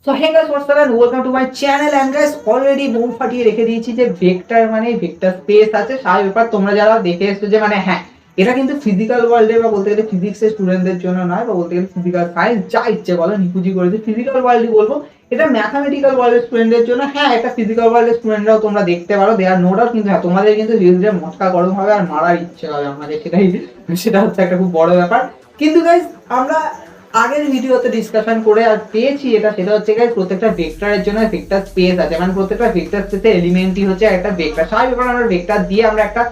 তো hey guys what's up and welcome to my channel. And guys already bomb ফাটিয়ে রেখে দিয়েছি যে ভেক্টর মানে ভেক্টর স্পেস আছে সারা ব্যাপার। তোমরা যারা দেখে এসছো যে মানে হ্যাঁ এটা কিন্তু ফিজিক্যাল ওয়ার্ল্ডে বা বলতে গেলে ফিজিক্সের স্টুডেন্টদের জন্য নয়, বা বলতে গেলে ফিজিক্যাল সায়েন্স যা ইচ্ছে বলো নিকুজি করেছে ফিজিক্যাল ওয়ার্ল্ডই বলবো। এটা ম্যাথামেটিক্যাল ওয়ার্ল্ডের স্টুডেন্টদের জন্য। হ্যাঁ একটা ফিজিক্যাল ওয়ার্ল্ডের স্টুডেন্টরাও তোমরা দেখতে পারো, দেয়ার নো ডাউট। কিন্তু হ্যাঁ তোমাদের কিন্তু রিলসে মটকা গরম হবে আর মারার ইচ্ছে হবে আমাদের, সেটা হচ্ছে একটা খুব বড় ব্যাপার। কিন্তু গাইস আমরা আগের ভিডিওতে ডিসকাশন করে আর পেয়েছি সেটা হচ্ছে গাইস প্রত্যেকটা ভেক্টরের জন্য ভেক্টর স্পেস আছে, মানে প্রত্যেকটা ভেক্টর স্পেসের এলিমেন্টই হচ্ছে একটা ভেক্টর। স্বাভাবিক ব্যাপার আমরা ভেক্টর দিয়ে আমরা একটা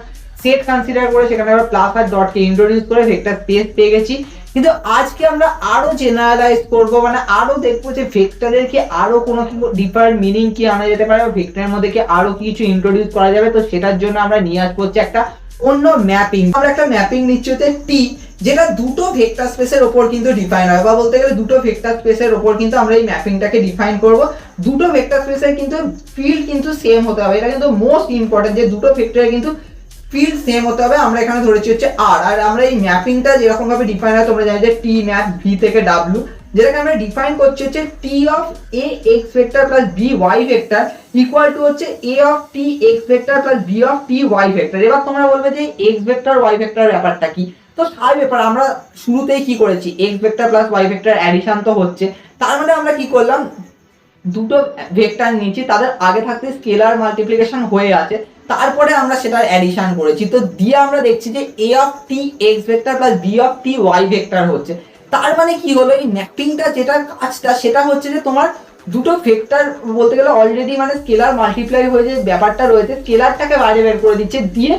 সেট কনসিডার করে সেখানে আমরা plus R dot K introduce করে ভেক্টর স্পেস পেয়ে গেছি। কিন্তু আজকে আমরা আরো জেনারেলাইজ করব, মানে আরো দেখবো যে ভেক্টরের কি আরো কোনো কি ডিফার মিনিং কি আনা যেতে পারে, ভেক্টরের মধ্যে কি আরো কিছু ইন্ট্রোডিউস করা যাবে। তো সেটার জন্য আমরা নিয়ে আসবো হচ্ছে একটা অন্য ম্যাপিং। আমরা একটা ম্যাপিং নিচ্ছি হচ্ছে টি, যেটা দুটো ভেক্টর স্পেসের উপর কিন্তু ডিফাইন হয়, বা বলতে গেলে দুটো ভেক্টর স্পেসের উপর কিন্তু আমরা এই ম্যাপিংটাকে ডিফাইন করব। দুটো ভেক্টর স্পেসের কিন্তু ফিল্ড কিন্তু সেম হতে হবে, এটা কিন্তু মোস্ট ইম্পর্টেন্ট যে দুটো ভেক্টরের কিন্তু ফিল্ড সেম হতে হবে। আমরা এখানে ধরেছি হচ্ছে আর, আর আমরা এই ম্যাপিংটা যেরকম ভাবে ডিফাইন হয় তোমরা জানো যে টি ম্যাপ ভি থেকে ডাব্লিউ, যেটাকে আমরা ডিফাইন করছি হচ্ছে T of A X vector plus B Y vector equal to হচ্ছে A of T X vector plus B of T Y vector. এবার তোমরা বলবে যে এক্স ভেক্টর ওয়াই ভেক্টর ব্যাপারটা কি। তো স্বাভাবিক ব্যাপার, আমরা শুরুতেই কি করেছি x vector plus y vector addition তো হচ্ছে, তার মানে আমরা কি করলাম দুটো ভেক্টর নিয়েছি, তাদের আগে থাকতে স্কেলার মাল্টিপ্লিকেশন হয়ে আছে, তারপরে আমরা সেটার অ্যাডিশন করেছি। তো দিয়ে আমরা দেখছি যে A of T X vector plus B of T Y vector হচ্ছে। তার মানে কি হলো, এই ম্যাপিংটা যেটা কাজটা সেটা হচ্ছে যে তোমার দুটো ভেক্টর বলতে গেলে অলরেডি মানে স্কেলার মাল্টিপ্লাই হয়ে যে ব্যাপারটা রয়েছে স্কেলারটাকে বাইরে বের করে দিচ্ছে, দিয়ে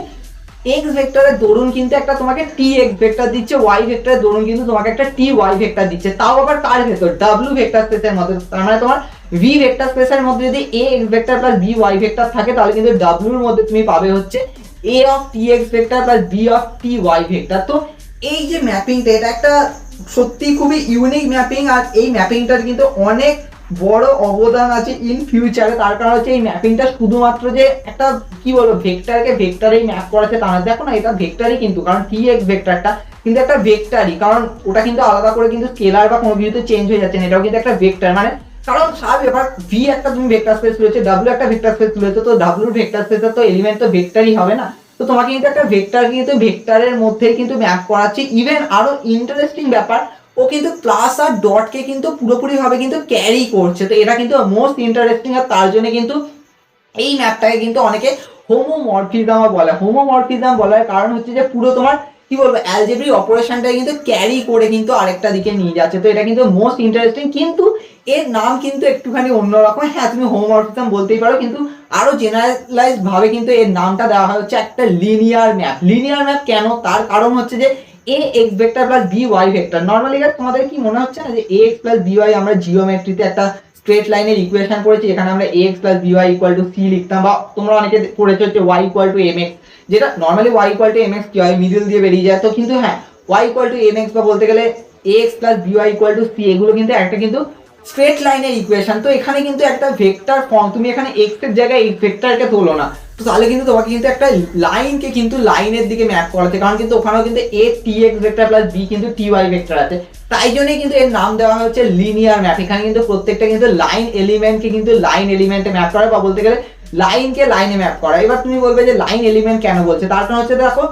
এক্স ভেক্টরের দরুন কিন্তু একটা তোমাকে টি এক্স ভেক্টর দিচ্ছে, ওয়াই ভেক্টরের দরুন কিন্তু তোমাকে একটা টি ওয়াই ভেক্টর দিচ্ছে, তাও আবার কার ভেতর ডাব্লিউ ভেক্টর স্পেসের মধ্যে। তার মানে তোমার ভি ভেক্টর স্পেসের মধ্যে যদি A X vector plus B Y vector থাকে তাহলে কিন্তু ডাব্লিউ এর মধ্যে তুমি পাবে হচ্ছে A of T X vector plus B of T Y vector. তো এই যে ম্যাপিংটা এটা একটা সত্যি খুবই ইউনিক ম্যাপিং, আর এই ম্যাপিংটার কিন্তু অনেক বড় অবদান আছে ইন ফিউচারে। তার কারণ হচ্ছে এই ম্যাপিংটা শুধুমাত্র যে একটা কি বলবো ভেক্টরকে ভেক্টরেই ম্যাপ করাচ্ছে তা না, দেখো না এটা ভেক্টরই কিন্তু, কারণ টি এক্স ভেক্টরটা কিন্তু একটা ভেক্টরই, কারণ ওটা কিন্তু আলাদা করে কিন্তু স্কেলার বা কোনো কিছুতে চেঞ্জ হয়ে যাচ্ছে না, এটাও কিন্তু একটা ভেক্টর। মানে কারণ স্বাভাবিক ব্যাপার ভি একটা তুমি ভেক্টর স্পেস রয়েছে, ডাব্লিউ একটা ভেক্টর স্পেস রয়েছে, তো ডাব্লিউর ভেক্টর স্পেসের তো এলিমেন্ট তো ভেক্টরই হবে না। তো তোমাকে কিন্তু একটা ভেক্টর কিন্তু ভেক্টরের মধ্যেই কিন্তু ম্যাপ করাচ্ছে। ইভেন আরো ইন্টারেস্টিং ব্যাপার ও কিন্তু প্লাস আর ডটকে কিন্তু পুরোপুরি ভাবে কিন্তু ক্যারি করছে। তো এটা কিন্তু মোস্ট ইন্টারেস্টিং, আর তার জন্য কিন্তু এই ম্যাপটাকে কিন্তু অনেকে হোমোমরফিজম বলে। হোমোমরফিজম বলার কারণ হচ্ছে যে পুরো তোমার কি বলবো অ্যালজেব্রিক অপারেশনটাকে কিন্তু ক্যারি করে কিন্তু আরেকটা দিকে নিয়ে যাচ্ছে। তো এটা কিন্তু মোস্ট ইন্টারেস্টিং, কিন্তু এর নাম কিন্তু একটুখানি অন্যরকম। হ্যাঁ তুমি হোমোমরফিজম বলতেই পারো, কিন্তু আরো জেনারেলাইজ ভাবে কিন্তু এর নামটা দেওয়া হচ্ছে একটা লিনিয়ার ম্যাপ। লিনিয়ার ম্যাপ কেন, তার কারণ হচ্ছে যে A X vector plus B Y vector. Normally তোমাদের কি মনে হচ্ছে না যে A X plus B Y আমরা জিওমেট্রিতে একটা স্ট্রেট লাইনের ইকুয়েশন করেছি, এখানে আমরা ax plus by equal to c লিখতাম, বা তোমরা অনেকে পড়েছো হচ্ছে y ইকুয়াল টু mx, যেটা normally y equal to mx কি হয় মিডল দিয়ে বেরিয়ে যায়। তো কিন্তু হ্যাঁ y ইকুয়াল টু mx বা বলতে গেলে ax plus by equal to c, এগুলো কিন্তু একটা কিন্তু স্ট্রেট লাইনের ইকুয়েশন। তো এখানে কিন্তু একটা ভেক্টর ফর্ম, তুমি এখানে x এর জায়গায় x ভেক্টরকে তোলো না, তো তাহলে কিন্তু তোমাকে কিন্তু একটা লাইনকে কিন্তু লাইনের দিকে ম্যাপ করাচ্ছে, কারণ কিন্তু ওখানেও কিন্তু a tx vector plus b কিন্তু ty ভেক্টর আছে। তাই জন্যই কিন্তু এর নাম দেওয়া হচ্ছে লিনিয়ার ম্যাপ। এখানে কিন্তু প্রত্যেকটা কিন্তু লাইন এলিমেন্টকে কিন্তু লাইন এলিমেন্টে ম্যাপ করে, বা বলতে গেলে লাইনকে লাইনে ম্যাপ করা। এবার তুমি বলবে যে লাইন এলিমেন্ট কেন বলছে, তার কারণ হচ্ছে দেখো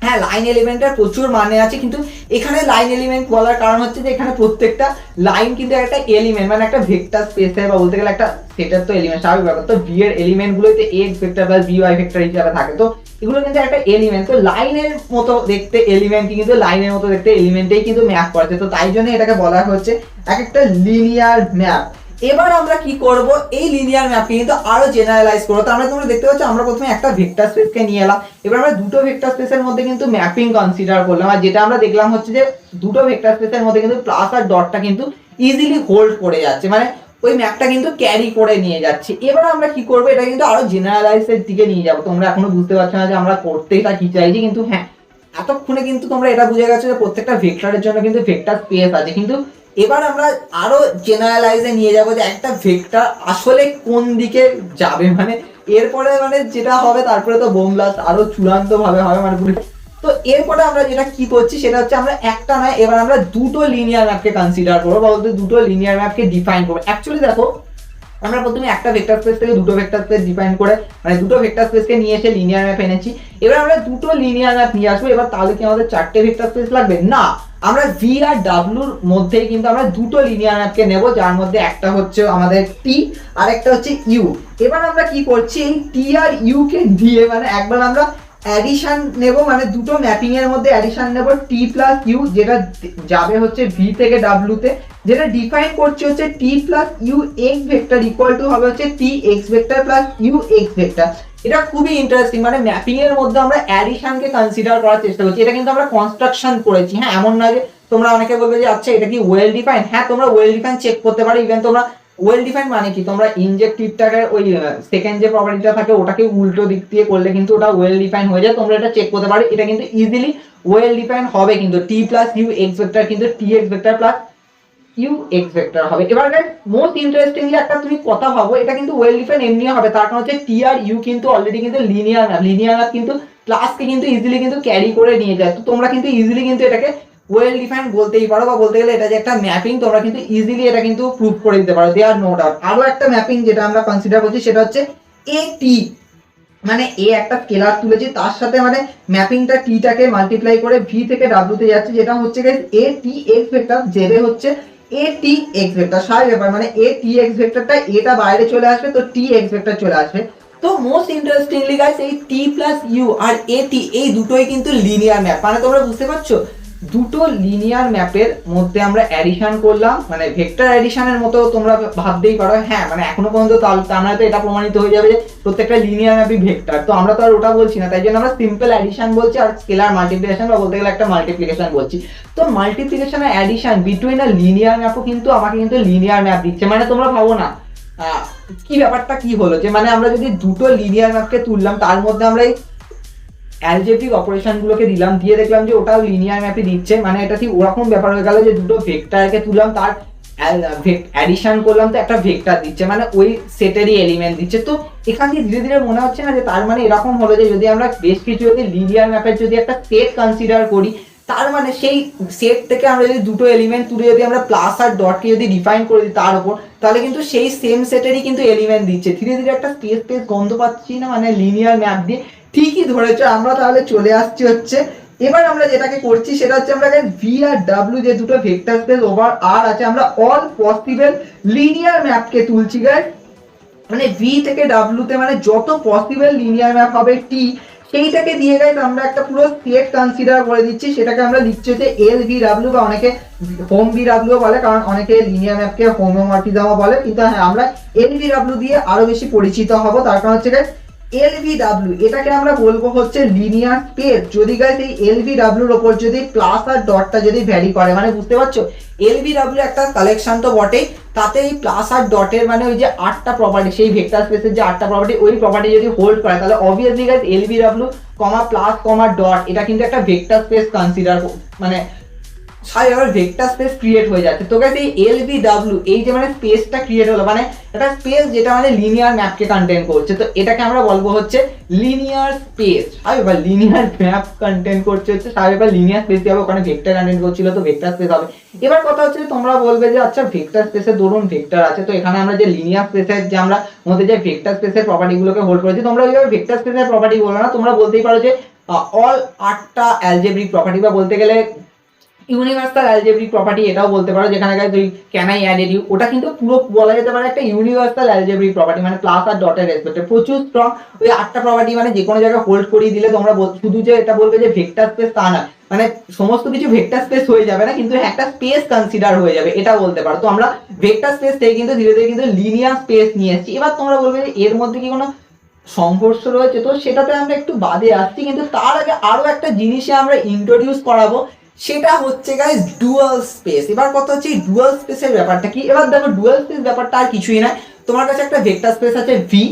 হ্যাঁ লাইন এলিমেন্টের প্রচুর মানে আছে, কিন্তু এখানে লাইন এলিমেন্ট বলার কারণ হচ্ছে যে এখানে প্রত্যেকটা লাইন কিন্তু একটা এলিমেন্ট, মানে একটা ভেক্টর স্পেসে বা বলতে গেলে একটা সেটার তো এলিমেন্ট স্বাভাবিক ব্যাপার। তো ভি এর এলিমেন্ট গুলোতে x vector plus B Y vector হিসেবে থাকে, তো এগুলো কিন্তু একটা এলিমেন্ট। তো লাইনের মতো দেখতে এলিমেন্টকে কিন্তু লাইনের মতো দেখতে এলিমেন্টেই কিন্তু ম্যাপ করেছে, তো তাই জন্য এটাকে বলা হচ্ছে এক একটা লিনিয়ার ম্যাপ। এবার আমরা কি করব, এই লিনিয়ার ম্যাপকে কিন্তু আরো জেনারেলাইজ করব। তার মানে তোমরা দেখতে পাচ্ছ আমরা প্রথমে একটা ভেক্টর স্পেসকে নিয়ে এলাম, এবার আমরা দুটো ভেক্টর স্পেসের মধ্যে কিন্তু ম্যাপিং কনসিডার করলাম, আর যেটা আমরা দেখলাম হচ্ছে যে দুটো ভেক্টর স্পেসের মধ্যে কিন্তু প্লাস আর ডটটা কিন্তু ইজিলি হোল্ড করে যাচ্ছে, মানে ওই ম্যাপটা কিন্তু ক্যারি করে নিয়ে যাচ্ছে। এবার আমরা কি করব, এটা কিন্তু আরো জেনারেলাইজের দিকে নিয়ে যাব। তোমরা এখনো বুঝতে পারছো না যে আমরা করতে এটা কি চাইছি, কিন্তু হ্যাঁ এতক্ষণে কিন্তু তোমরা এটা বুঝে গেছো যে প্রত্যেকটা ভেক্টরের জন্য কিন্তু ভেক্টর স্পেস আছে। কিন্তু এবার আমরা আরো জেনারেলাইজে নিয়ে যাব যে একটা ভেক্টর আসলে কোন দিকে যাবে, মানে এরপরে মানে যেটা হবে তারপরে তো বোম ব্লাস্ট আরো চূড়ান্ত ভাবে হবে, মানে পুরো তো এরপরে আমরা যেটা কি করছি সেটা হচ্ছে আমরা একটা নয়, এবার আমরা দুটো লিনিয়ার ম্যাপকে কনসিডার করবো, বলতে দুটো লিনিয়ার ম্যাপকে ডিফাইন করবো। অ্যাকচুয়ালি দেখো আমরা প্রথমে একটা ভেক্টর স্পেস থেকে দুটো ভেক্টর স্পেস ডিফাইন করে, মানে দুটো ভেক্টর স্পেসকে নিয়ে এসে লিনিয়ার ম্যাপ এনেছি। এবার আমরা দুটো লিনিয়ার ম্যাপ নিয়ে আসবো। এবার তাহলে কি আমাদের চারটে ভেক্টর স্পেস লাগবে? না, আমরা ভি আর ডাব্লুর মধ্যেই কিন্তু আমরা দুটো লিনিয়ার ম্যাপকে নেব, যার মধ্যে একটা হচ্ছে আমাদের টি আর একটা হচ্ছে ইউ। এবার আমরা কি করছি, এই টি আর ইউ কে দিয়ে মানে একবার আমরা অ্যাডিশন নেব, মানে দুটো ম্যাপিং এর মধ্যে অ্যাডিশন নেব টি প্লাস ইউ, যেটা যাবে হচ্ছে ভি থেকে ডাব্লু তে, যেটা ডিফাইন করছে হচ্ছে T plus U X vector equal to হবে হচ্ছে T X vector plus U X vector. এটা খুবই ইন্টারেস্টিং, মানে ম্যাপিং এর মধ্যে আমরা অ্যাডিশনকে কনসিডার করার চেষ্টা করছি। এটা কিন্তু আমরা কনস্ট্রাকশন করেছি, হ্যাঁ, এমন নয় যে তোমরা অনেকে বলবে যে আচ্ছা এটা কি ওয়েল ডিফাইন। হ্যাঁ, তোমরা ওয়েল ডিফাইন চেক করতে পারো। ইভেন তোমরা ওয়েল ডিফাইন মানে কি, তোমরা ইনজেক্টিভটাকে ওই সেকেন্ড যে প্রপার্টিটা থাকে ওটাকে উল্টো দিক দিয়ে করলে কিন্তু ওটা ওয়েল ডিফাইন হয়ে যায়। তোমরা এটা চেক করতে পারো, এটা কিন্তু ইজিলি ওয়েল ডিফাইন হবে। কিন্তু T plus U X vector কিন্তু T X vector plus U X vector হবে। এবার মোস্ট ইন্টারেস্টিংলি একটা তুমি কথা ভাবো, এটা কিন্তু ওয়েল ডিফাইন এমনি হবে, তার কারণ হচ্ছে টি আর ইউ কিন্তু অলরেডি কিন্তু লিনিয়ার ম্যাপ। লিনিয়ার ম্যাপ কিন্তু প্লাসকে কিন্তু ইজিলি কিন্তু ক্যারি করে নিয়ে যায়। তো তোমরা কিন্তু ইজিলি কিন্তু এটাকে ওয়েল ডিফাইন বলতেই পারো, বা বলতে গেলে এটা যে একটা ম্যাপিং, তোমরা কিন্তু ইজিলি এটা কিন্তু প্রুভ করে দিতে পারো, দেয়ার নো ডাউট। আরো একটা ম্যাপিং যেটা আমরা কনসিডার করছি সেটা হচ্ছে এ টি, মানে এ একটা স্কেলার তুলেছি, তার সাথে মানে ম্যাপিংটা টিটাকে মাল্টিপ্লাই করে ভি থেকে ডাব্লিউ তে যাচ্ছে, যেটা হচ্ছে এ টি এক্স ভেক্টর, জেবে হচ্ছে এ টি এক্স ভেক্টর। সাই ব্যাপার, মানে এ টি এক্স ভেক্টরটা এটা বাইরে চলে আসবে, তো টি এক্স ভেক্টর চলে আসবে। তো মোস্ট ইন্টারেস্টিংলি গাইস, এই টি প্লাস ইউ আর এ টি এই দুটোই কিন্তু লিনিয়ার ম্যাপ। মানে তোমরা বুঝতে পারছো, দুটো লিনিয়ার ম্যাপের মধ্যে আমরা অ্যাডিশন করলাম, মানে ভেক্টর অ্যাডিশনের মতো তোমরা ভাবতেই পারো। হ্যাঁ, মানে এখনো পর্যন্ত তার তো এটা প্রমাণিত হয়ে যাবে যে প্রত্যেকটা লিনিয়ার ম্যাপই ভেক্টর। তো আমরা তো আর ওটা বলছি না, তাই জন্য আমরা সিম্পল অ্যাডিশন বলছি আর স্কেলার মাল্টিপ্লিকেশন, বা বলতে গেলে একটা মাল্টিপ্লিকেশন বলছি। তো মাল্টিপ্লিকেশন আর অ্যাডিশন বিটুইন আ লিনিয়ার ম্যাপও কিন্তু আমাকে কিন্তু লিনিয়ার ম্যাপ দিচ্ছে। মানে তোমরা ভাবো না কি ব্যাপারটা কি হলো, যে মানে আমরা যদি দুটো লিনিয়ার ম্যাপকে তুললাম, তার মধ্যে আমরা এই অ্যালজেব্রিক অপারেশন গুলোকে দিলাম, দিয়ে দেখলাম যে ওটাও লিনিয়ার ম্যাপে দিচ্ছে। মানে এটা ঠিক ওরকম ব্যাপার হয়ে গেল যে দুটো ভেক্টরকে তুললাম, তার অ্যাডিশন করলাম, তো একটা ভেক্টর দিচ্ছে, মানে ওই সেটেরই এলিমেন্ট দিচ্ছে। তো এখান থেকে ধীরে ধীরে মনে হচ্ছে না যে তার মানে এরকম হলো যে যদি আমরা বেশ কিছু যদি লিনিয়ার ম্যাপের যদি একটা সেট কনসিডার করি, তার মানে সেই সেট থেকে আমরা যদি দুটো এলিমেন্ট তুলে যদি আমরা প্লাস আর ডটকে যদি ডিফাইন করে দিই তার উপর, তাহলে কিন্তু সেই সেম সেটেরই কিন্তু এলিমেন্ট দিচ্ছে। ধীরে ধীরে একটা স্পেস গন্ধ পাচ্ছি না, মানে লিনিয়ার ম্যাপ দিয়ে। ঠিকই ধরেছো, আমরা তাহলে চলে আসছি হচ্ছে এবার আমরা যেটাকে করছি সেটা হচ্ছে আমরা ভি আর ডাব্লিউ যে দুটো ভেক্টর স্পেস ওভার আর আছে, আমরা অল পসিবল লিনিয়ার ম্যাপকে তুলছি গাইস। মানে ভি থেকে ডাব্লিউ তে মানে যত পসিবল লিনিয়ার ম্যাপ হবে টি, সেইটাকে দিয়ে গাইস আমরা একটা পুরো সেট কনসিডার করে দিচ্ছি। সেটাকে আমরা লিখছি হচ্ছে এল ভি ডাব্লিউ, বা অনেকে হোম ভি ডাব্লিউ বলে, কারণ অনেকে লিনিয়ার ম্যাপকে হোমোমর্ফিজমও বলে, কিন্তু হ্যাঁ আমরা এল ভি ডাব্লিউ দিয়ে আরো বেশি পরিচিত হব। তার কারণ হচ্ছে গাইস এলভিডব্লিউ এটাকে আমরা বলবো হচ্ছে লিনিয়ার স্পেস। যদি গাইস এই এলভিডব্লিউর উপর যদি প্লাস আর ডটটা যদি ভ্যারি করে, মানে বুঝতে পারছো এলভিডব্লিউ একটা কালেকশন তো বটেই, তাতে এই প্লাস আর ডটের মানে ওই যে আটটা প্রপার্টি, সেই ভেক্টর স্পেসের যে আটটা প্রপার্টি, ওই প্রপার্টি যদি হোল্ড করে, তাহলে obviously guys L V W comma plus comma dot এটা কিন্তু একটা ভেক্টর স্পেস কনসিডার, মানে ভেক্টর স্পেস ক্রিয়েট হয়ে যাচ্ছে। তো গাইস এই এলভিডব্লিউ এই যে মানে স্পেসটা ক্রিয়েট হলো, মানে একটা স্পেস যেটা মানে লিনিয়ার ম্যাপকে কন্টেইন করছে, তো এটাকে আমরা বলবো হচ্ছে লিনিয়ার স্পেস। এবার লিনিয়ার ম্যাপ কন্টেইন করছে হচ্ছে এবার লিনিয়ার স্পেস হবে, ওখানে ভেক্টর কন্টেইন করছিল তো ভেক্টর স্পেস হবে। এবার কথা হচ্ছে তোমরা বলবে যে আচ্ছা ভেক্টর স্পেসে ধরুন ভেক্টর আছে, তো এখানে আমরা যে লিনিয়ার স্পেসের যে আমরা মধ্যে যে ভেক্টর স্পেসের প্রপার্টি গুলোকে হোল্ড করেছি, তোমরা ওইভাবে ভেক্টর স্পেসের প্রপার্টি বলো না, তোমরা বলতেই পারো যে অল আটটা অ্যালজেব্রিক প্রপার্টি, বা বলতে গেলে ইউনিভার্সাল অ্যালজেব্রিক প্রপার্টি এটাও বলতে পারো, যেখানে গাইস ওই ক্যান আই অ্যাড ইউ ওটা কিন্তু পুরো বলা যেতে পারে একটা ইউনিভার্সাল অ্যালজেব্রিক প্রপার্টি, মানে প্লাস আর ডটের রেসপেক্টে প্রচুর স্ট্রং। ওই আটটা প্রপার্টি মানে যে কোনো জায়গায় হোল্ড করিয়ে দিলে তোমরা শুধু যে এটা বলবে যে ভেক্টর স্পেস তা না, মানে সমস্ত কিছু ভেক্টর স্পেস হয়ে যাবে না, কিন্তু একটা স্পেস কনসিডার হয়ে যাবে, এটা বলতে পারো। তো আমরা ভেক্টর স্পেস থেকে কিন্তু ধীরে ধীরে কিন্তু লিনিয়ার স্পেস নিয়ে এসেছি। এবার তোমরা বলবে যে এর মধ্যে কি কোনো সংঘর্ষ রয়েছে, তো সেটাতে আমরা একটু বাদে আসছি, কিন্তু তার আগে আরো একটা জিনিসে আমরা ইন্ট্রোডিউস করাবো, সেটা হচ্ছে গাইস ডুয়াল স্পেস। এবার কথা হচ্ছে এই ডুয়াল স্পেসের ব্যাপারটা কি। এবার দেখো ডুয়াল স্পেস ব্যাপারটা আর কিছুই না, তোমার কাছে একটা ভেক্টর স্পেস আছে ভি,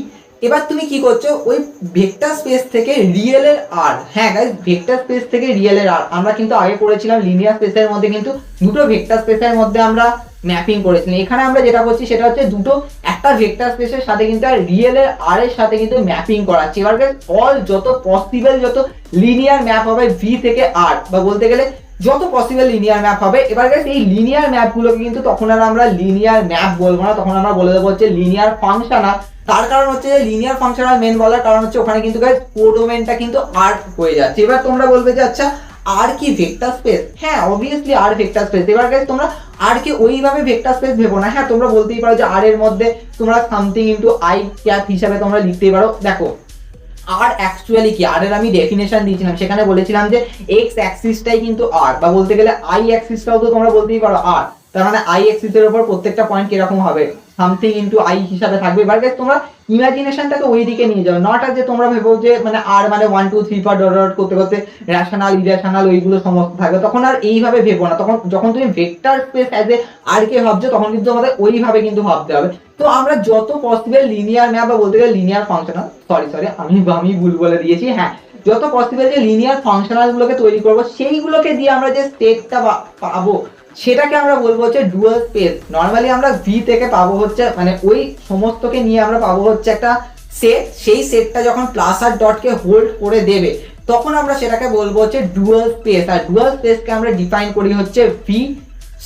এবার তুমি কি করছো ওই ভেক্টর স্পেস থেকে রিয়েল এর আর, হ্যাঁ গাইস ভেক্টর স্পেস থেকে রিয়েল এর আর আমরা কিন্তু আগে করেছিলাম লিনিয়ার স্পেসের মধ্যে, কিন্তু দুটো ভেক্টর স্পেসের মধ্যে আমরা ম্যাপিং করেছিলাম। এখানে আমরা যেটা করছি সেটা হচ্ছে দুটো একটা ভেক্টর স্পেসের সাথে কিন্তু রিয়েল এর আর এর সাথে কিন্তু ম্যাপিং করাচ্ছে। এবার অল যত পসিবল যত লিনিয়ার ম্যাপ হবে ভি থেকে আর, বা বলতে গেলে যত পসিবল লিনিয়ার ম্যাপ হবে, এবার এই লিনিয়ার ম্যাপগুলোকে কিন্তু তখন আর আমরা লিনিয়ার ম্যাপ বলবো না, তখন আমরা বলে দেবো হচ্ছে লিনিয়ার ফাংশনাল। তার কারণ হচ্ছে যে লিনিয়ার ফাংশনাল মেন বলার কারণ হচ্ছে ওখানে কিন্তু কোডোমেনটা কিন্তু আর হয়ে যাচ্ছে। এবার তোমরা বলবে যে আচ্ছা আর কি ভেক্টর স্পেস? হ্যাঁ অবভিয়াসলি আর ভেক্টর স্পেস। এবার তোমরা আর কে ওইভাবে ভেক্টর স্পেস ভেবো না। হ্যাঁ তোমরা বলতেই পারো যে আর এর মধ্যে তোমরা সামথিং ইনটু আই ক্যাপ হিসাবে তোমরা লিখতেই পারো। দেখো আর অ্যাকচুয়ালি কি, আর এর আমি ডেফিনেশন দিয়েছিলাম, সেখানে বলেছিলাম যে এক্স অ্যাক্সিসটাই কিন্তু আর, বা বলতে গেলে আই অ্যাক্সিসটাও তো তোমরা বলতেই পারো আর। তার মানে আই অ্যাক্সিসের উপর প্রত্যেকটা পয়েন্ট কিরকম হবে, সামথিং ইনটু আই হিসাবে থাকবে। এবার তোমরা ইমাজিনেশনটাকে ওই দিকে নিয়ে যাও, নট আর যে তোমরা ভেবো যে মানে আর মানে 1 2 3 4 ডট ডট করতে করতে রেশনাল ইরেশনাল ওইগুলো সমস্ত থাকবে, তখন আর এইভাবে ভেবো না। তখন যখন তুমি ভেক্টর স্পেস অ্যাজ এ আর কে ভাবছো তখন কিন্তু আমাদের ওইভাবে কিন্তু ভাবতে হবে। তো আমরা যত পসিবল লিনিয়ার ম্যাপ বা বলতে গেলে লিনিয়ার ফাংশনাল, সরি আমি ভুল বলে দিয়েছি, হ্যাঁ যত পসিবল যে লিনিয়ার ফাংশনাল গুলোকে তৈরি করবো, সেইগুলোকে দিয়ে আমরা যে স্টেটটা পাবো সেটাকে আমরা বলবো হচ্ছে ডুয়াল স্পেস। নর্মালি আমরা ভি থেকে পাবো হচ্ছে মানে ওই সমস্তকে নিয়ে আমরা পাবো হচ্ছে একটা সেট, সেই সেটটা যখন প্লাস আর ডটকে হোল্ড করে দেবে তখন আমরা সেটাকে বলবো হচ্ছে ডুয়াল স্পেস। আর ডুয়াল স্পেসকে আমরা ডিফাইন করি হচ্ছে ভি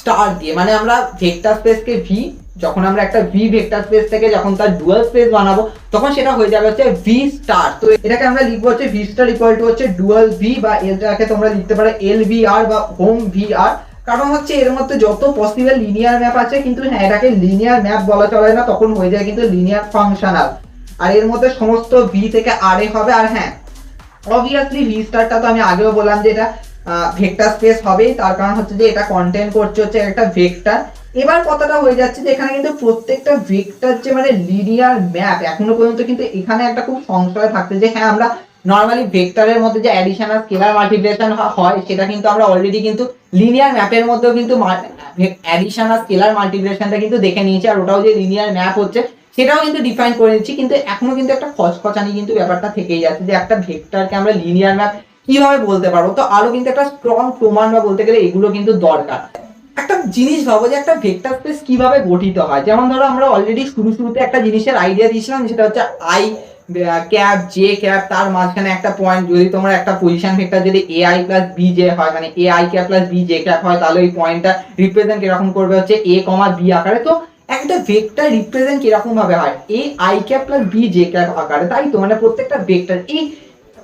স্টার দিয়ে, মানে আমরা ভেক্টর স্পেসকে ভি, যখন আমরা একটা ভি ভেক্টর স্পেস থেকে যখন তার ডুয়াল স্পেস বানাবো তখন সেটা হয়ে যাবে হচ্ছে ভি স্টার। তো এটাকে আমরা লিখবো হচ্ছে ভি স্টার ইকুয়াল টু হচ্ছে ডুয়াল ভি, বা এটাকে তোমরা লিখতে পারো এল ভি আর বা হোম ভি আর। কারণ হচ্ছে এর মধ্যে যত পসিবল লিনিয়ার ম্যাপ আছে, কিন্তু হ্যাঁ এটাকে লিনিয়ার ম্যাপ বলা চলে না, তখন হয়ে যায় কিন্তু লিনিয়ার ফাংশনাল। আর এর মধ্যে সমস্ত ভি থেকে আর এ হবে। আর হ্যাঁ অবভিয়াসলি ভি স্টারটা তো আমি আগেও বললাম যে এটা ভেক্টর স্পেস হবেই, তার কারণ হচ্ছে যে এটা কন্টেন্ট করছে হচ্ছে একটা ভেক্টর। এবার কথাটা হয়ে যাচ্ছে যে এখানে কিন্তু প্রত্যেকটা ভেক্টর যে মানে লিনিয়ার ম্যাপ, এখনো পর্যন্ত কিন্তু এখানে একটা খুব সংশয় থাকছে যে হ্যাঁ আমরা নরমালি ভেক্টরের মধ্যে যে অ্যাডিশন আর স্কেলার মাল্টিপ্লিকেশন হয় সেটা কিন্তু আমরা অলরেডি কিন্তু লিনিয়ার ম্যাপের মধ্যেও কিন্তু অ্যাডিশন আর স্কেলার মাল্টিপ্লিকেশনটা কিন্তু দেখে নিয়েছি, আর ওটাও যে লিনিয়ার ম্যাপ হচ্ছে সেটাও কিন্তু ডিফাইন করে নিচ্ছি। কিন্তু এখনো কিন্তু একটা খচখচানি কিন্তু ব্যাপারটা থেকেই যাচ্ছে যে একটা ভেক্টরকে আমরা লিনিয়ার ম্যাপ কিভাবে বলতে পারবো। তো আরো কিন্তু একটা স্ট্রং প্রমাণ বা বলতে গেলে এগুলো কিন্তু দরকার। একটা জিনিস ভাবো যে একটা ভেক্টর স্পেস কিভাবে গঠিত হয়। যেমন ধরো আমরা অলরেডি শুরুতে একটা জিনিসের আইডিয়া দিয়েছিলাম, সেটা হচ্ছে আই ক্যাপ জে ক্যাপ, তার মাঝখানে একটা পয়েন্ট, যদি তোমরা একটা পজিশন ভেক্টর যদি a I plus B j হয়, মানে A I cap plus B J cap হয়, তাহলে ওই পয়েন্টটা রিপ্রেজেন্ট কিরকম করবে হচ্ছে এ কমা বি আকারে। তো একটা ভেক্টর রিপ্রেজেন্ট কিরকম ভাবে হয় A I cap plus B J cap আকারে, তাই তো মানে প্রত্যেকটা ভেক্টর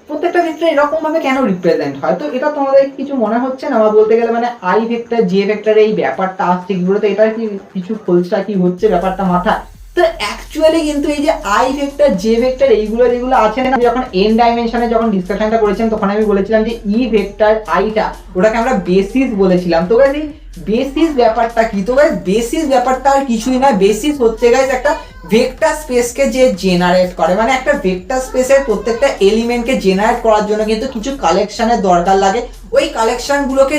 প্রত্যেকটা ভেক্টর এরকম ভাবে কেন রিপ্রেজেন্ট হয়। তো এটা তোমাদের কিছু মনে হচ্ছে না, বা বলতে গেলে মানে আই ভেক্টর জে ভেক্টর এই ব্যাপারটা আসছে কি বলতে, এটা কি কিছু খোলসা কি হচ্ছে ব্যাপারটা মাথায়? তো অ্যাকচুয়ালি কিন্তু এই যে আই ভেক্টর জে ভেক্টর এইগুলো যেগুলো আছে না, যখন এন ডাইমেনশনে যখন ডিসকাশনটা করেছিলাম তখন আমি বলেছিলাম যে ই ভেক্টর আইটা ওটাকে আমরা বেসিস বলেছিলাম। তো গাইস বেসিস ব্যাপারটা কি? তো গাইস বেসিস ব্যাপারটা আর কিছুই না, বেসিস হচ্ছে গাইস একটা ভেক্টর স্পেসকে যে জেনারেট করে, মানে একটা ভেক্টর স্পেসের প্রত্যেকটা এলিমেন্টকে জেনারেট করার জন্য কিন্তু কিছু কালেকশনের দরকার লাগে। ওই কালেকশন গুলোকে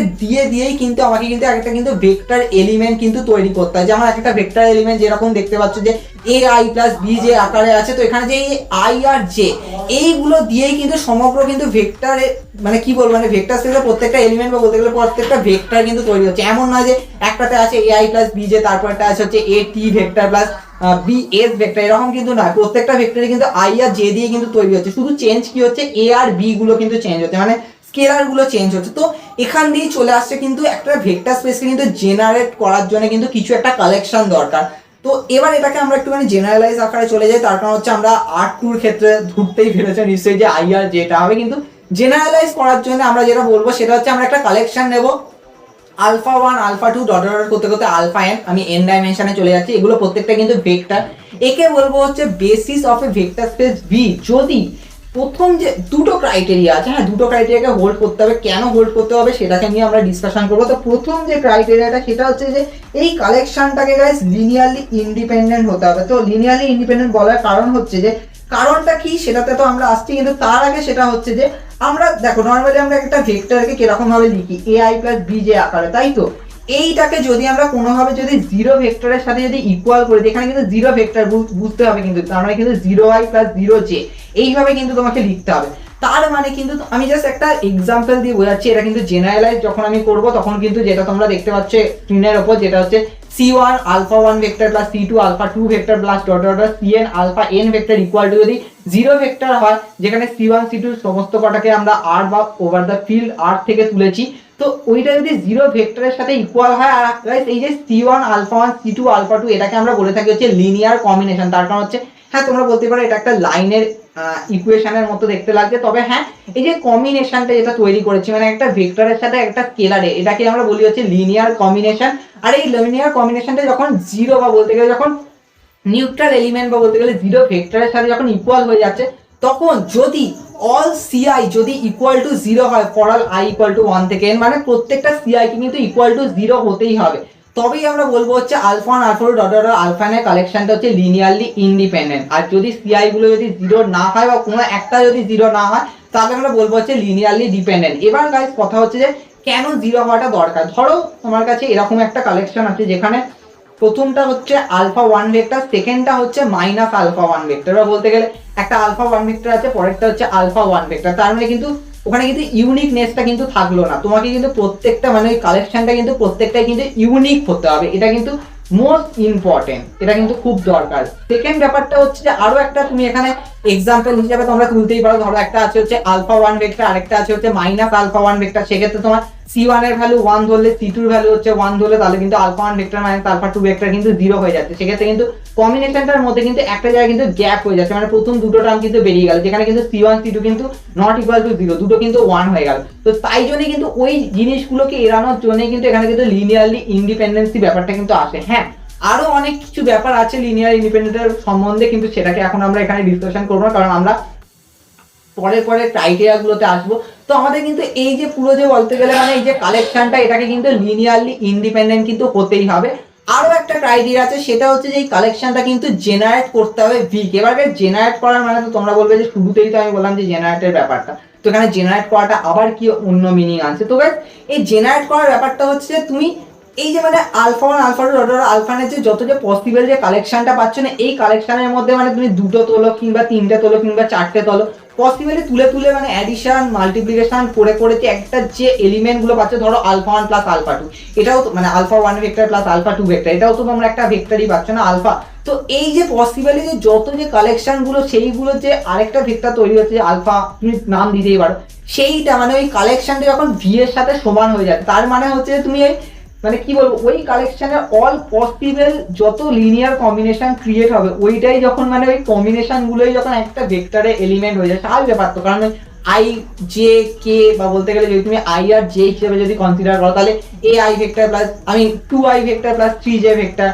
দিয়েই কিন্তু আমাকে কিন্তু একটা কিন্তু ভেক্টর এলিমেন্ট কিন্তু তৈরি করতে হয়। যেমন একটা ভেক্টর এলিমেন্ট যেরকম দেখতে পাচ্ছ যে a I plus B j আকারে আছে, তো এখানে যে আই আর জে এইগুলো দিয়েই কিন্তু সমগ্র কিন্তু ভেক্টর মানে কি বলবো মানে ভেক্টর স্পেসের প্রত্যেকটা এলিমেন্ট বা বলতে গেলে প্রত্যেকটা ভেক্টর কিন্তু তৈরি হচ্ছে। এমন নয় যে একটাতে আছে A I plus B J, তারপর একটা আছে হচ্ছে A T vector plus B S vector, এরকম কিন্তু নয়। প্রত্যেকটা ভেক্টরে কিন্তু আই আর জে দিয়ে কিন্তু তৈরি হচ্ছে, শুধু চেঞ্জ কি হচ্ছে এ আর বি গুলো কিন্তু চেঞ্জ হচ্ছে, মানে স্কেলার গুলো চেঞ্জ হচ্ছে। তো এখান দিয়ে চলে আসছে কিন্তু একটা ভেক্টর স্পেসকে কিন্তু জেনারেট করার জন্য কিন্তু কিছু একটা কালেকশন দরকার। তো এবার এটাকে আমরা একটুখানি জেনারেলাইজ আকারে চলে যাই, তার কারণ হচ্ছে আমরা R2 ক্ষেত্রে ধরতেই পেরেছে নিশ্চয়ই যে আই আর যেটা হবে, কিন্তু জেনারেলাইজ করার জন্য আমরা যেটা বলবো সেটা হচ্ছে আমরা একটা কালেকশন নেব আলফা 1 আলফা 2 ডট ডট করতে করতে আলফা এন, আমি এন ডাইমেনশনে চলে যাচ্ছি। এগুলো প্রত্যেকটা কিন্তু ভেক্টর, একে বলবো হচ্ছে basis of A vector space V. যদি প্রথম যে দুটো ক্রাইটেরিয়া আছে, হ্যাঁ দুটো ক্রাইটেরিয়াকে হোল্ড করতে হবে, কেন হোল্ড করতে হবে সেটাকে নিয়ে আমরা ডিসকাশন করবো। তো প্রথম যে ক্রাইটেরিয়াটা সেটা হচ্ছে যে এই কালেকশনটাকে গাইস লিনিয়ারলি ইন্ডিপেন্ডেন্ট হতে হবে। তো লিনিয়ারলি ইন্ডিপেন্ডেন্ট বলার কারণ হচ্ছে যে কারণটা কি সেটাতে তো আমরা আসছি, কিন্তু তার আগে সেটা হচ্ছে যে আমরা দেখো নর্মালি আমরা একটা ভেক্টরকে কিরকম ভাবে লিখি a I plus B j আকারে, তাই তো এইটাকে যদি আমরা কোনোভাবে যদি জিরো ভেক্টরের সাথে যদি ইকুয়াল করে দিই, এখানে কিন্তু জিরো ভেক্টর বুঝতে হবে, কিন্তু তার মানে কিন্তু zero I plus zero J এইভাবে কিন্তু তোমাকে লিখতে হবে। তার মানে কিন্তু আমি জাস্ট একটা এক্সাম্পল দিয়ে বোঝাচ্ছি, এটা কিন্তু জেনারেলাইজ যখন আমি করব তখন কিন্তু যেটা তোমরা দেখতে পাচ্ছ স্ক্রিনের ওপর যেটা হচ্ছে C1 alpha 1 vector plus C2 alpha 2 vector plus dot dot dot Cn alpha n vector equal to যদি 0 ভেক্টর হয়, যেখানে C1 C2 সমস্ত কটাকে আমরা R বা ওভার দ্য ফিল্ড R থেকে তুলেছি, তো ওইটা যদি 0 ভেক্টরের সাথে ইকুয়াল হয়, আর গাইস এই যে C1 alpha 1 C2 alpha 2 এটাকে আমরা বলে থাকি হচ্ছে লিনিয়ার কম্বিনেশন। তার কারণ হচ্ছে হ্যাঁ তোমরা বলতে পারো এটা একটা লাইনের ইকুয়েশনের মতো দেখতে লাগছে, তবে হ্যাঁ এই যে কম্বিনেশনটা যেটা তৈরি করেছি মানে একটা ভেক্টরের সাথে একটা স্কেলারে, এটাকে আমরা বলি হচ্ছে লিনিয়ার কম্বিনেশন। আর এই লিনিয়ার কম্বিনেশনটা যখন 0 বা বলতে গেলে যখন নিউট্রাল এলিমেন্ট বা বলতে গেলে 0 ভেক্টরের সাথে যখন ইকুয়াল হয়ে যাচ্ছে, তখন যদি অল সিআই যদি ইকুয়াল টু 0 হয় for all I equal to 1 থেকে n, মানে প্রত্যেকটা সিআই কে কিন্তু ইকুয়াল টু 0 হতেই হবে, তবেই আমরা বলবো হচ্ছে alpha 1 alpha 2 dot dot alpha n এর কালেকশনটা হচ্ছে লিনিয়ারলি ইন্ডিপেন্ডেন্ট। আর যদি সিআই গুলো যদি 0 না হয় বা কোনো একটা যদি 0 না হয়, তাহলে আমরা বলবো হচ্ছে লিনিয়ারলি ডিপেন্ডেন্ট। এবার গাইস কথা হচ্ছে যে কেন 0 হওয়াটা দরকার। ধরো তোমার কাছে এরকম একটা কালেকশন আছে যেখানে প্রথমটা হচ্ছে আলফা 1 ভেক্টর, সেকেন্ডটা হচ্ছে মাইনাস আলফা 1 ভেক্টর, বা বলতে গেলে একটা আলফা 1 ভেক্টর আছে, পরেরটা হচ্ছে আলফা 1 ভেক্টর। তার মানে কিন্তু ওখানে কিন্তু ইউনিকনেসটা কিন্তু থাকলো না, তোমাকে কিন্তু প্রত্যেকটা মানে ওই কালেকশনটা কিন্তু প্রত্যেকটাই কিন্তু ইউনিক হতে হবে, এটা কিন্তু মোস্ট ইম্পর্টেন্ট, এটা কিন্তু খুব দরকার। সেকেন্ড ব্যাপারটা হচ্ছে যে আরো একটা তুমি এখানে এক্সাম্পল হিসেবে তোমরা তুলতেই পারো। ধরো একটা আছে হচ্ছে আলফা 1 ভেক্টর, আরেকটা আছে হচ্ছে মাইনাস আলফা 1 ভেক্টর। সেক্ষেত্রে তোমার C1 এর ভ্যালু 1 ধরলে C2 এর ভ্যালু হচ্ছে 1 ধরলে, তাহলে কিন্তু alpha 1 vector minus alpha 2 vector কিন্তু 0 হয়ে যাচ্ছে। সেক্ষেত্রে কিন্তু কম্বিনেশনটার মধ্যে কিন্তু একটা জায়গায় কিন্তু গ্যাপ হয়ে যাচ্ছে, মানে প্রথম দুটো টার্ম কিন্তু বেরিয়ে গেল, যেখানে কিন্তু C1 C2 কিন্তু নট ইকুয়াল টু 0, দুটো কিন্তু 1 হয়ে গেল। তো তাই জন্যই কিন্তু ওই জিনিসগুলোকে এড়ানোর জন্যই কিন্তু এখানে কিন্তু লিনিয়ারলি ইন্ডিপেন্ডেন্সি ব্যাপারটা কিন্তু আসে। হ্যাঁ আরো অনেক কিছু ব্যাপার আছে লিনিয়ার ইন্ডিপেন্ডেন্টের সম্বন্ধে, কিন্তু সেটাকে এখন আমরা এখানে ডিসকাশন করবো না, কারণ আমরা পরে ক্রাইটেরিয়া গুলোতে আসবো। তো আমাদের কিন্তু এই যে পুরো যে বলতে গেলে মানে এই যে কালেকশনটা, এটাকে কিন্তু লিনিয়ারলি ইন্ডিপেন্ডেন্ট কিন্তু হতেই হবে। আরো একটা ক্রাইটেরিয়া আছে, সেটা হচ্ছে যে এই কালেকশনটা কিন্তু জেনারেট করতে হবে ভিক। এবার জেনারেট করার মানে তো তোমরা বলবে যে শুরুতেই তো আমি বললাম যে জেনারেটের ব্যাপারটা, তো এখানে জেনারেট করাটা আবার কি অন্য মিনিং আছে। তো গাইস এই জেনারেট করার ব্যাপারটা হচ্ছে যে তুমি এই যে মানে আলফা 1 আলফা 2 ডট আলফা এর যে যত যে পসিবল যে কালেকশনটা পাচ্ছ না, এই কালেকশনের মধ্যে মানে তুমি দুটো তোলো কিংবা তিনটে তোলো কিংবা চারটে তোলো, পসিবলি তুলে তুলে মানে অ্যাডিশন মাল্টিপ্লিকেশন করে করে যে একটা যে এলিমেন্ট গুলো পাচ্ছ, ধরো আলফা 1 প্লাস আলফা 2, এটাও মানে alpha 1 vector plus alpha 2 vector, এটাও তো তোমরা একটা ভেক্টরই পাচ্ছ না আলফা। তো এই যে পসিবলি যে যত যে কালেকশন গুলো, সেইগুলো যে আরেকটা ভেক্টর তৈরি হচ্ছে যে আলফা, তুমি নাম দিতেই পারো, সেইটা মানে ওই কালেকশনটা যখন ভি এর সাথে সমান হয়ে যাচ্ছে, তার মানে হচ্ছে যে তুমি এই মানে কি বলবো ওই কালেকশনের অল পসিবল যত লিনিয়ার কম্বিনেশন ক্রিয়েট হবে, ওইটাই যখন মানে ওই কম্বিনেশন গুলোই যখন একটা ভেক্টরে এলিমেন্ট হয়ে যায়, স্বাভাবিক ব্যাপার। তো কারণ আই জে কে বা বলতে গেলে যদি তুমি আই আর জে হিসেবে যদি কনসিডার করো, তাহলে A I vector plus 2i vector plus 3j vector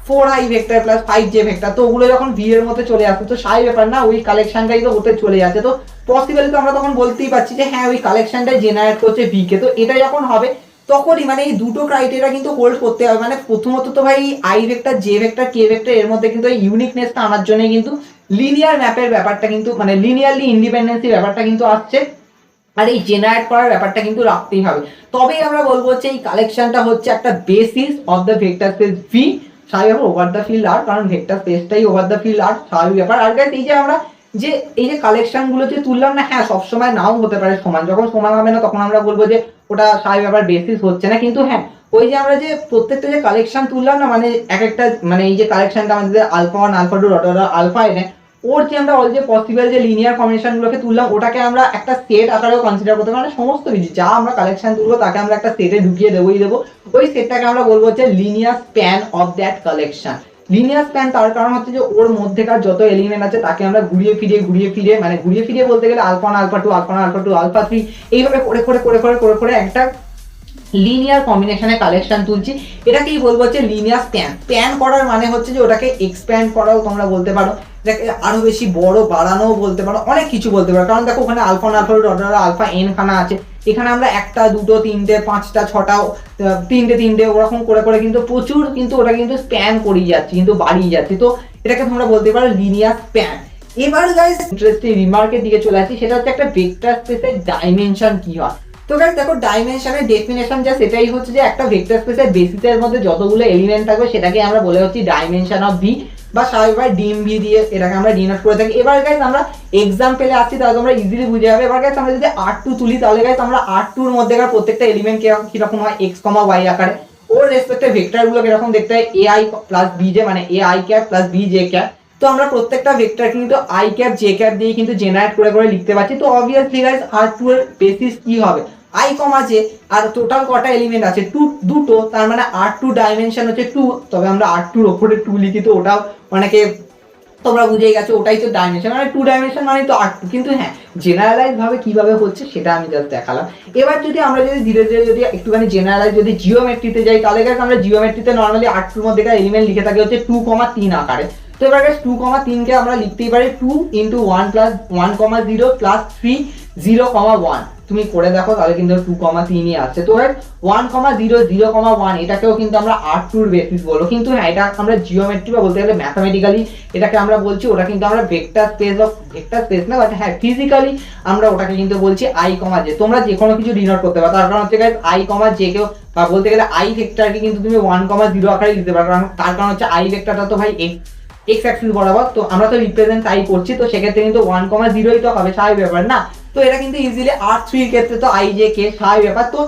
4i vector plus 5j vector, তো ওগুলো যখন ভি এর মধ্যে চলে আসছে, তো স্বাভাবিক ব্যাপার না ওই কালেকশনটাই তো হতে চলে যাচ্ছে। তো পসিবল তো আমরা তখন বলতেই পারছি যে হ্যাঁ ওই কালেকশনটাই জেনারেট করছে ভি কে। তো এটা যখন হবে তখনই মানে এই দুটো ক্রাইটেরিয়া কিন্তু হোল্ড করতে হবে। মানে প্রথমত তো ভাই I vector J vector K vector এর মধ্যে কিন্তু এই ইউনিকনেসটা আনার জন্য কিন্তু লিনিয়ার ম্যাপের ব্যাপারটা কিন্তু মানে লিনিয়ারলি ইন্ডিপেন্ডেন্সি ব্যাপারটা কিন্তু আসছে, আর এই জেনারেট করার ব্যাপারটা কিন্তু রাখতেই হবে। তবেই আমরা বলবো হচ্ছে এই কালেকশনটা হচ্ছে একটা basis of the vector space V, স্বাভাবিক ওভার দ্য ফিল্ড আর, কারণ ভেক্টর স্পেসটাই ওভার দ্য ফিল্ড আর, স্বাভাবিক ব্যাপার। আর গাইস এই যে আমরা যে এই যে কালেকশন গুলো যে তুললাম না, হ্যাঁ সবসময় নাও হতে পারে সমান, যখন সমান হবে না তখন আমরা বলবো যে ওটা স্বাভাবিক ব্যাপার বেসিস হচ্ছে না। কিন্তু হ্যাঁ ওই যে আমরা যে প্রত্যেকটা যে কালেকশন তুললাম না, মানে এক একটা মানে এই যে কালেকশনটা আমাদের আলফা 1 আলফা 2 ডট আলফা এনে, ওর যে আমরা অল যে পসিবল যে লিনিয়ার কম্বিনেশন গুলোকে তুললাম, ওটাকে আমরা একটা সেট আকারেও কনসিডার করতে পারি। মানে সমস্ত কিছু যা আমরা কালেকশন তুলবো তাকে আমরা একটা সেটে ঢুকিয়ে দেবোই দেবো, ওই সেটটাকে আমরা বলবো হচ্ছে linear span of that collection. Linear span তার কারণ হচ্ছে যে ওর মধ্যেকার যত এলিমেন্ট আছে তাকে আমরা ঘুরিয়ে ফিরিয়ে মানে ঘুরিয়ে ফিরিয়ে বলতে গেলে alpha 1 alpha 2 alpha 1 alpha 2 alpha 3 এইভাবে করে একটা লিনিয়ার কম্বিনেশনে কালেকশন তুলছি, এটাকেই বলবো হচ্ছে লিনিয়ার স্প্যান। স্প্যান করার মানে হচ্ছে যে ওটাকে এক্সপ্যান্ড করাও তোমরা বলতে পারো, এটাকে আরো বেশি বড় বাড়ানোও বলতে পারো, অনেক কিছু বলতে পারো। কারণ দেখো ওখানে আলফা 1 আলফা 2 আলফা n খানা আছে, এখানে আমরা একটা দুটো তিনটে পাঁচটা ছটা তিনটে ওরকম করে করে কিন্তু প্রচুর কিন্তু ওটা কিন্তু স্প্যান করিয়ে যাচ্ছে, কিন্তু বাড়িয়ে যাচ্ছে। তো এটাকে তোমরা বলতে পারো লিনিয়ার স্প্যান। এবার গাইস ইন্টারেস্টিং রিমার্কের দিকে চলে আসি, সেটা হচ্ছে একটা ভেক্টর স্পেসের ডাইমেনশন কি হয়। তো গাইস দেখো ডাইমেনশনের ডেফিনেশন যা সেটাই হচ্ছে যে একটা ভেক্টর স্পেসের বেসিসের মধ্যে যতগুলো এলিমেন্ট থাকবে সেটাকে আমরা বলে হচ্ছে ডাইমেনশন অফ ভি, বা স্বাভাবিকভাবে ডিম ভি দিয়ে এটাকে আমরা ডিনোট করে থাকি। এবার গাইস আমরা এক্সাম্পলে আসছি তাহলে তোমরা ইজিলি বুঝে যাবে। এবার গাইস আমরা যদি R2 তুলি, তাহলে গাইস আমরা R2 এর মধ্যেকার প্রত্যেকটা এলিমেন্ট কিরকম হয় x, y আকারে, ওর রেসপেক্টে ভেক্টর গুলো কিরকম দেখতে হয়, A I plus B J, মানে A I cap plus B J cap. তো আমরা প্রত্যেকটা ভেক্টর কিন্তু আই ক্যাপ জে ক্যাপ দিয়ে কিন্তু জেনারেট করে করে লিখতে পারছি। তো অবভিয়াসলি গাইস R2 এর বেসিস কি হবে, আই কমা জে, আর টোটাল কটা এলিমেন্ট আছে দুটো, তার মানে R2 ডাইমেনশন হচ্ছে 2। তবে আমরা R2 এর উপরে 2 লিখি, তো ওটাও অনেকে তোমরা বুঝেই গেছো, ওটাই তো ডাইমেনশন, মানে 2 ডাইমেনশন মানে তো R2। কিন্তু হ্যাঁ, জেনারেলাইজ ভাবে কিভাবে হচ্ছে সেটা আমি জাস্ট দেখালাম। এবার যদি আমরা যদি ধীরে ধীরে যদি একটুখানি জেনারেলাইজ যদি জিওমেট্রিতে যাই, তাহলে গাইস আমরা জিওমেট্রিতে নরমালি R2 এর মধ্যে এলিমেন্ট লিখে থাকি হচ্ছে 2,3 আকারে। তো এবার গাইস 2,3 কে আমরা লিখতেই পারি 2 × 1 + 1,0 + 3 0,1। তুমি করে দেখো তাহলে কিন্তু 2,3ই আসছে। তো গাইস 1,0 0,1 এটাকেও কিন্তু আমরা R2 এর বেসিস বলবো। কিন্তু হ্যাঁ, এটা আমরা জিওমেট্রি বা বলতে গেলে ম্যাথমেটিক্যালি এটাকে আমরা বলছি, ওটা কিন্তু আমরা vector space of vector space না, বাট হ্যাঁ ফিজিক্যালি আমরা ওটাকে কিন্তু বলছি আই কমা জে। তোমরা যে কোনো কিছু ডিনোট করতে পারো, তার কারণ হচ্ছে গাইস আই কমা জে কেও বা বলতে গেলে আই ভেক্টরকে কিন্তু তুমি 1,0 আকারে লিখতে পারো, কারণ তার কারণ হচ্ছে আই ভেক্টরটা তো ভাই এক্স অ্যাক্সিস বরাবর, তো আমরা তো রিপ্রেজেন্ট আই করছি, তো সেক্ষেত্রে কিন্তু 1,0ই তো হবে, স্বাভাবিক ব্যাপার না। তো এটা কিন্তু ইজিলি R3 এর ক্ষেত্রে তো আই জে কে স্বাভাবিক ব্যাপার। তো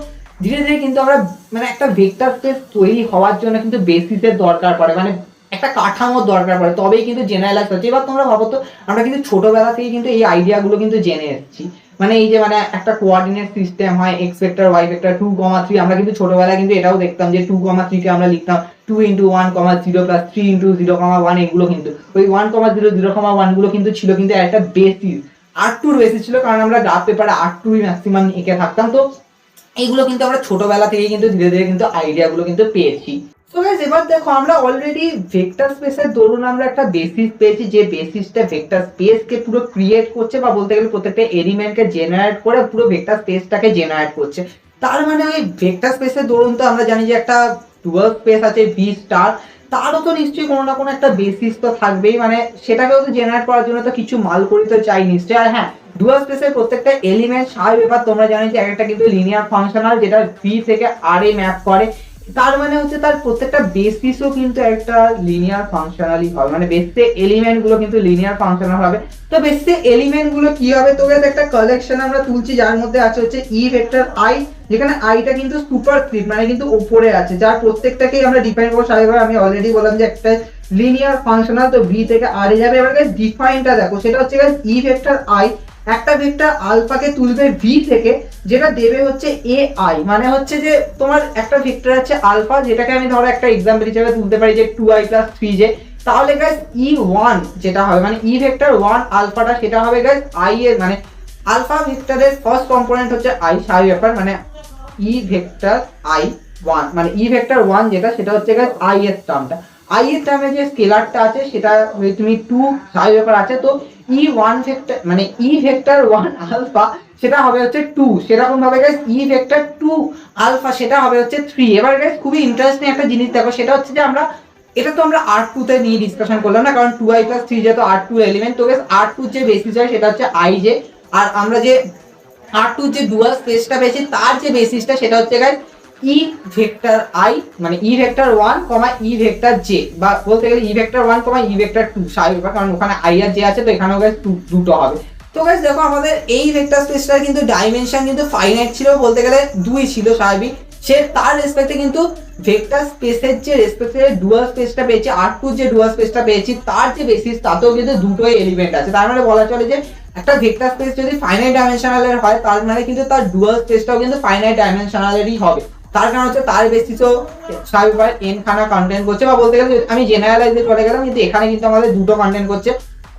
ধীরে ধীরে কিন্তু আমরা মানে একটা ভেক্টর স্পেস তৈরি হওয়ার জন্য কিন্তু বেসিসের দরকার পড়ে, মানে একটা কাঠামোর দরকার পড়ে, তবেই কিন্তু জেনারেলাইজ হচ্ছে। এবার তোমরা ভাবো তো, আমরা কিন্তু ছোটবেলা থেকে কিন্তু এই আইডিয়াগুলো কিন্তু জেনে এসেছি, মানে এই যে মানে একটা কোঅর্ডিনেট সিস্টেম হয় এক্স ভেক্টর ওয়াই ভেক্টর 2,3, আমরা কিন্তু ছোটবেলায় কিন্তু এটাও দেখতাম যে 2,3 কে আমরা লিখতাম 2 × 1,0 + 3 × 0,1। এগুলো কিন্তু ওই 1,0 0,1 গুলো কিন্তু ছিল কিন্তু একটা বেসিস, R2 এর বেসিস ছিল, কারণ আমরা গ্রাফ পেপারে R2 ম্যাক্সিমাম এঁকে থাকতাম। তো এইগুলো কিন্তু আমরা ছোটবেলা থেকে কিন্তু ধীরে ধীরে কিন্তু আইডিয়াগুলো কিন্তু পেয়েছি। তো গাইস এবার দেখো, আমরা অলরেডি ভেক্টর স্পেসের দরুন আমরা একটা বেসিস পেয়েছি, যে বেসিসটা ভেক্টর স্পেসকে পুরো ক্রিয়েট করছে, বা বলতে গেলে প্রত্যেকটা এলিমেন্টকে জেনারেট করে পুরো ভেক্টর স্পেসটাকে জেনারেট করছে। তার মানে ওই ভেক্টর স্পেসের দরুন তো আমরা জানি যে একটা ডুয়াল স্পেস আছে ভি স্টার, তারও তো নিশ্চয়ই কোনো না কোনো একটা বেসিস তো থাকবেই, মানে সেটাকেও তো জেনারেট করার জন্য তো কিছু মাল করি তো চাই নিশ্চয়ই। আর হ্যাঁ, ডুয়াল স্পেসের প্রত্যেকটা এলিমেন্ট স্বাভাবিক ব্যাপার, তোমরা জানো যে একটা কিন্তু লিনিয়ার ফাংশনাল, যেটা ভি থেকে আর এ ম্যাপ করে, তার মানে হচ্ছে তার প্রত্যেকটা বেসিসও কিন্তু একটা লিনিয়ার ফাংশনালই হবে, মানে বেসিসে এলিমেন্ট গুলো কিন্তু লিনিয়ার ফাংশনাল হবে। তো বেসিসে এলিমেন্ট গুলো কি হবে, তো একটা কালেকশন আমরা তুলছি, যার মধ্যে আছে হচ্ছে ই ভেক্টর আই, যেখানে আইটা কিন্তু সুপারস্ক্রিপ্ট মানে কিন্তু উপরে আছে, যার প্রত্যেকটাকেই আমরা ডিফাইন করব স্বাভাবিকভাবে। আমি অলরেডি বললাম যে একটা লিনিয়ার ফাংশনাল, তো ভি থেকে আর এ যাবে। এবার গাইস ডিফাইনটা দেখো, সেটা হচ্ছে গাইস ই ভেক্টর আই একটা ভেক্টর আলফাকে তুলবে ভি থেকে, যেটা দেবে হচ্ছে এ আই, মানে হচ্ছে যে তোমার একটা ভেক্টর আছে আলফা, যেটাকে আমি ধরো একটা এক্সাম্পল হিসেবে তুলতে পারি যে 2i + 3j। তাহলে গাইস E1 যেটা হবে, মানে ই ভেক্টর 1 আলফাটা, সেটা হবে গাইস আই এর, মানে আলফা ভেক্টরের ফার্স্ট কম্পোনেন্ট হচ্ছে আই, স্বাভাবিক ব্যাপার, মানে ই ভেক্টর আই 1, মানে ই ভেক্টর 1 যেটা, সেটা হচ্ছে গাইস আই এর টার্মটা। আই এর টার্মে যে স্কেলারটা আছে সেটা তুমি 2 স্বাভাবিক ব্যাপার আছে। তো E1 ভেক্টর মানে ই ভেক্টর 1 আলফা সেটা হবে হচ্ছে 2, সেরকম ভাবে গাইস ই ভেক্টর 2 আলফা সেটা হবে হচ্ছে 3। এবার গাইস খুবই ইন্টারেস্টিং একটা জিনিস দেখো, সেটা হচ্ছে যে আমরা এটা তো আমরা R2 তে নিয়ে ডিসকাশন করলাম না, কারণ 2i + 3j তো R2 এলিমেন্ট। তো গাইস R2 যে বেসিস হয় সেটা হচ্ছে ij, আর আমরা যে R2 যে ডুয়াল স্পেসটা পেয়েছি তার যে বেসিসটা সেটা হচ্ছে গাইস ই ভেক্টর আই, মানে E vector 1, E vector J, বা বলতে গেলে ই ভেক্টর 1, ই ভেক্টর 2 স্বাভাবিক, কারণ ওখানে আই আর জে আছে, তো এখানেও গাইস দুটো হবে। তো গাইস দেখো, আমাদের এই ভেক্টর স্পেসটার কিন্তু ডাইমেনশন কিন্তু ফাইনাইট ছিল, বলতে গেলে 2 ছিল স্বাভাবিক। সে তার রেসপেক্টে কিন্তু ভেক্টর স্পেসের যে রেসপেক্টে ডুয়াল স্পেসটা পেয়েছি, R2 যে ডুয়াল স্পেসটা পেয়েছি তার যে বেসিস, তাতেও কিন্তু দুটোই এলিমেন্ট আছে। তার মানে বলা চলে যে একটা ভেক্টর স্পেস যদি ফাইনাইট ডাইমেনশনালের হয়, তার মানে কিন্তু তার ডুয়াল স্পেসটাও কিন্তু ফাইনাইট ডাইমেনশনালেরই হবে। তার কারণ হচ্ছে তার বেসিসও স্বাভাবিকভাবে n খানা কন্টেন্ট করছে, বা বলতে গেলে আমি জেনারেলাইজে চলে গেলাম, কিন্তু এখানে কিন্তু আমাদের দুটো কন্টেন্ট করছে,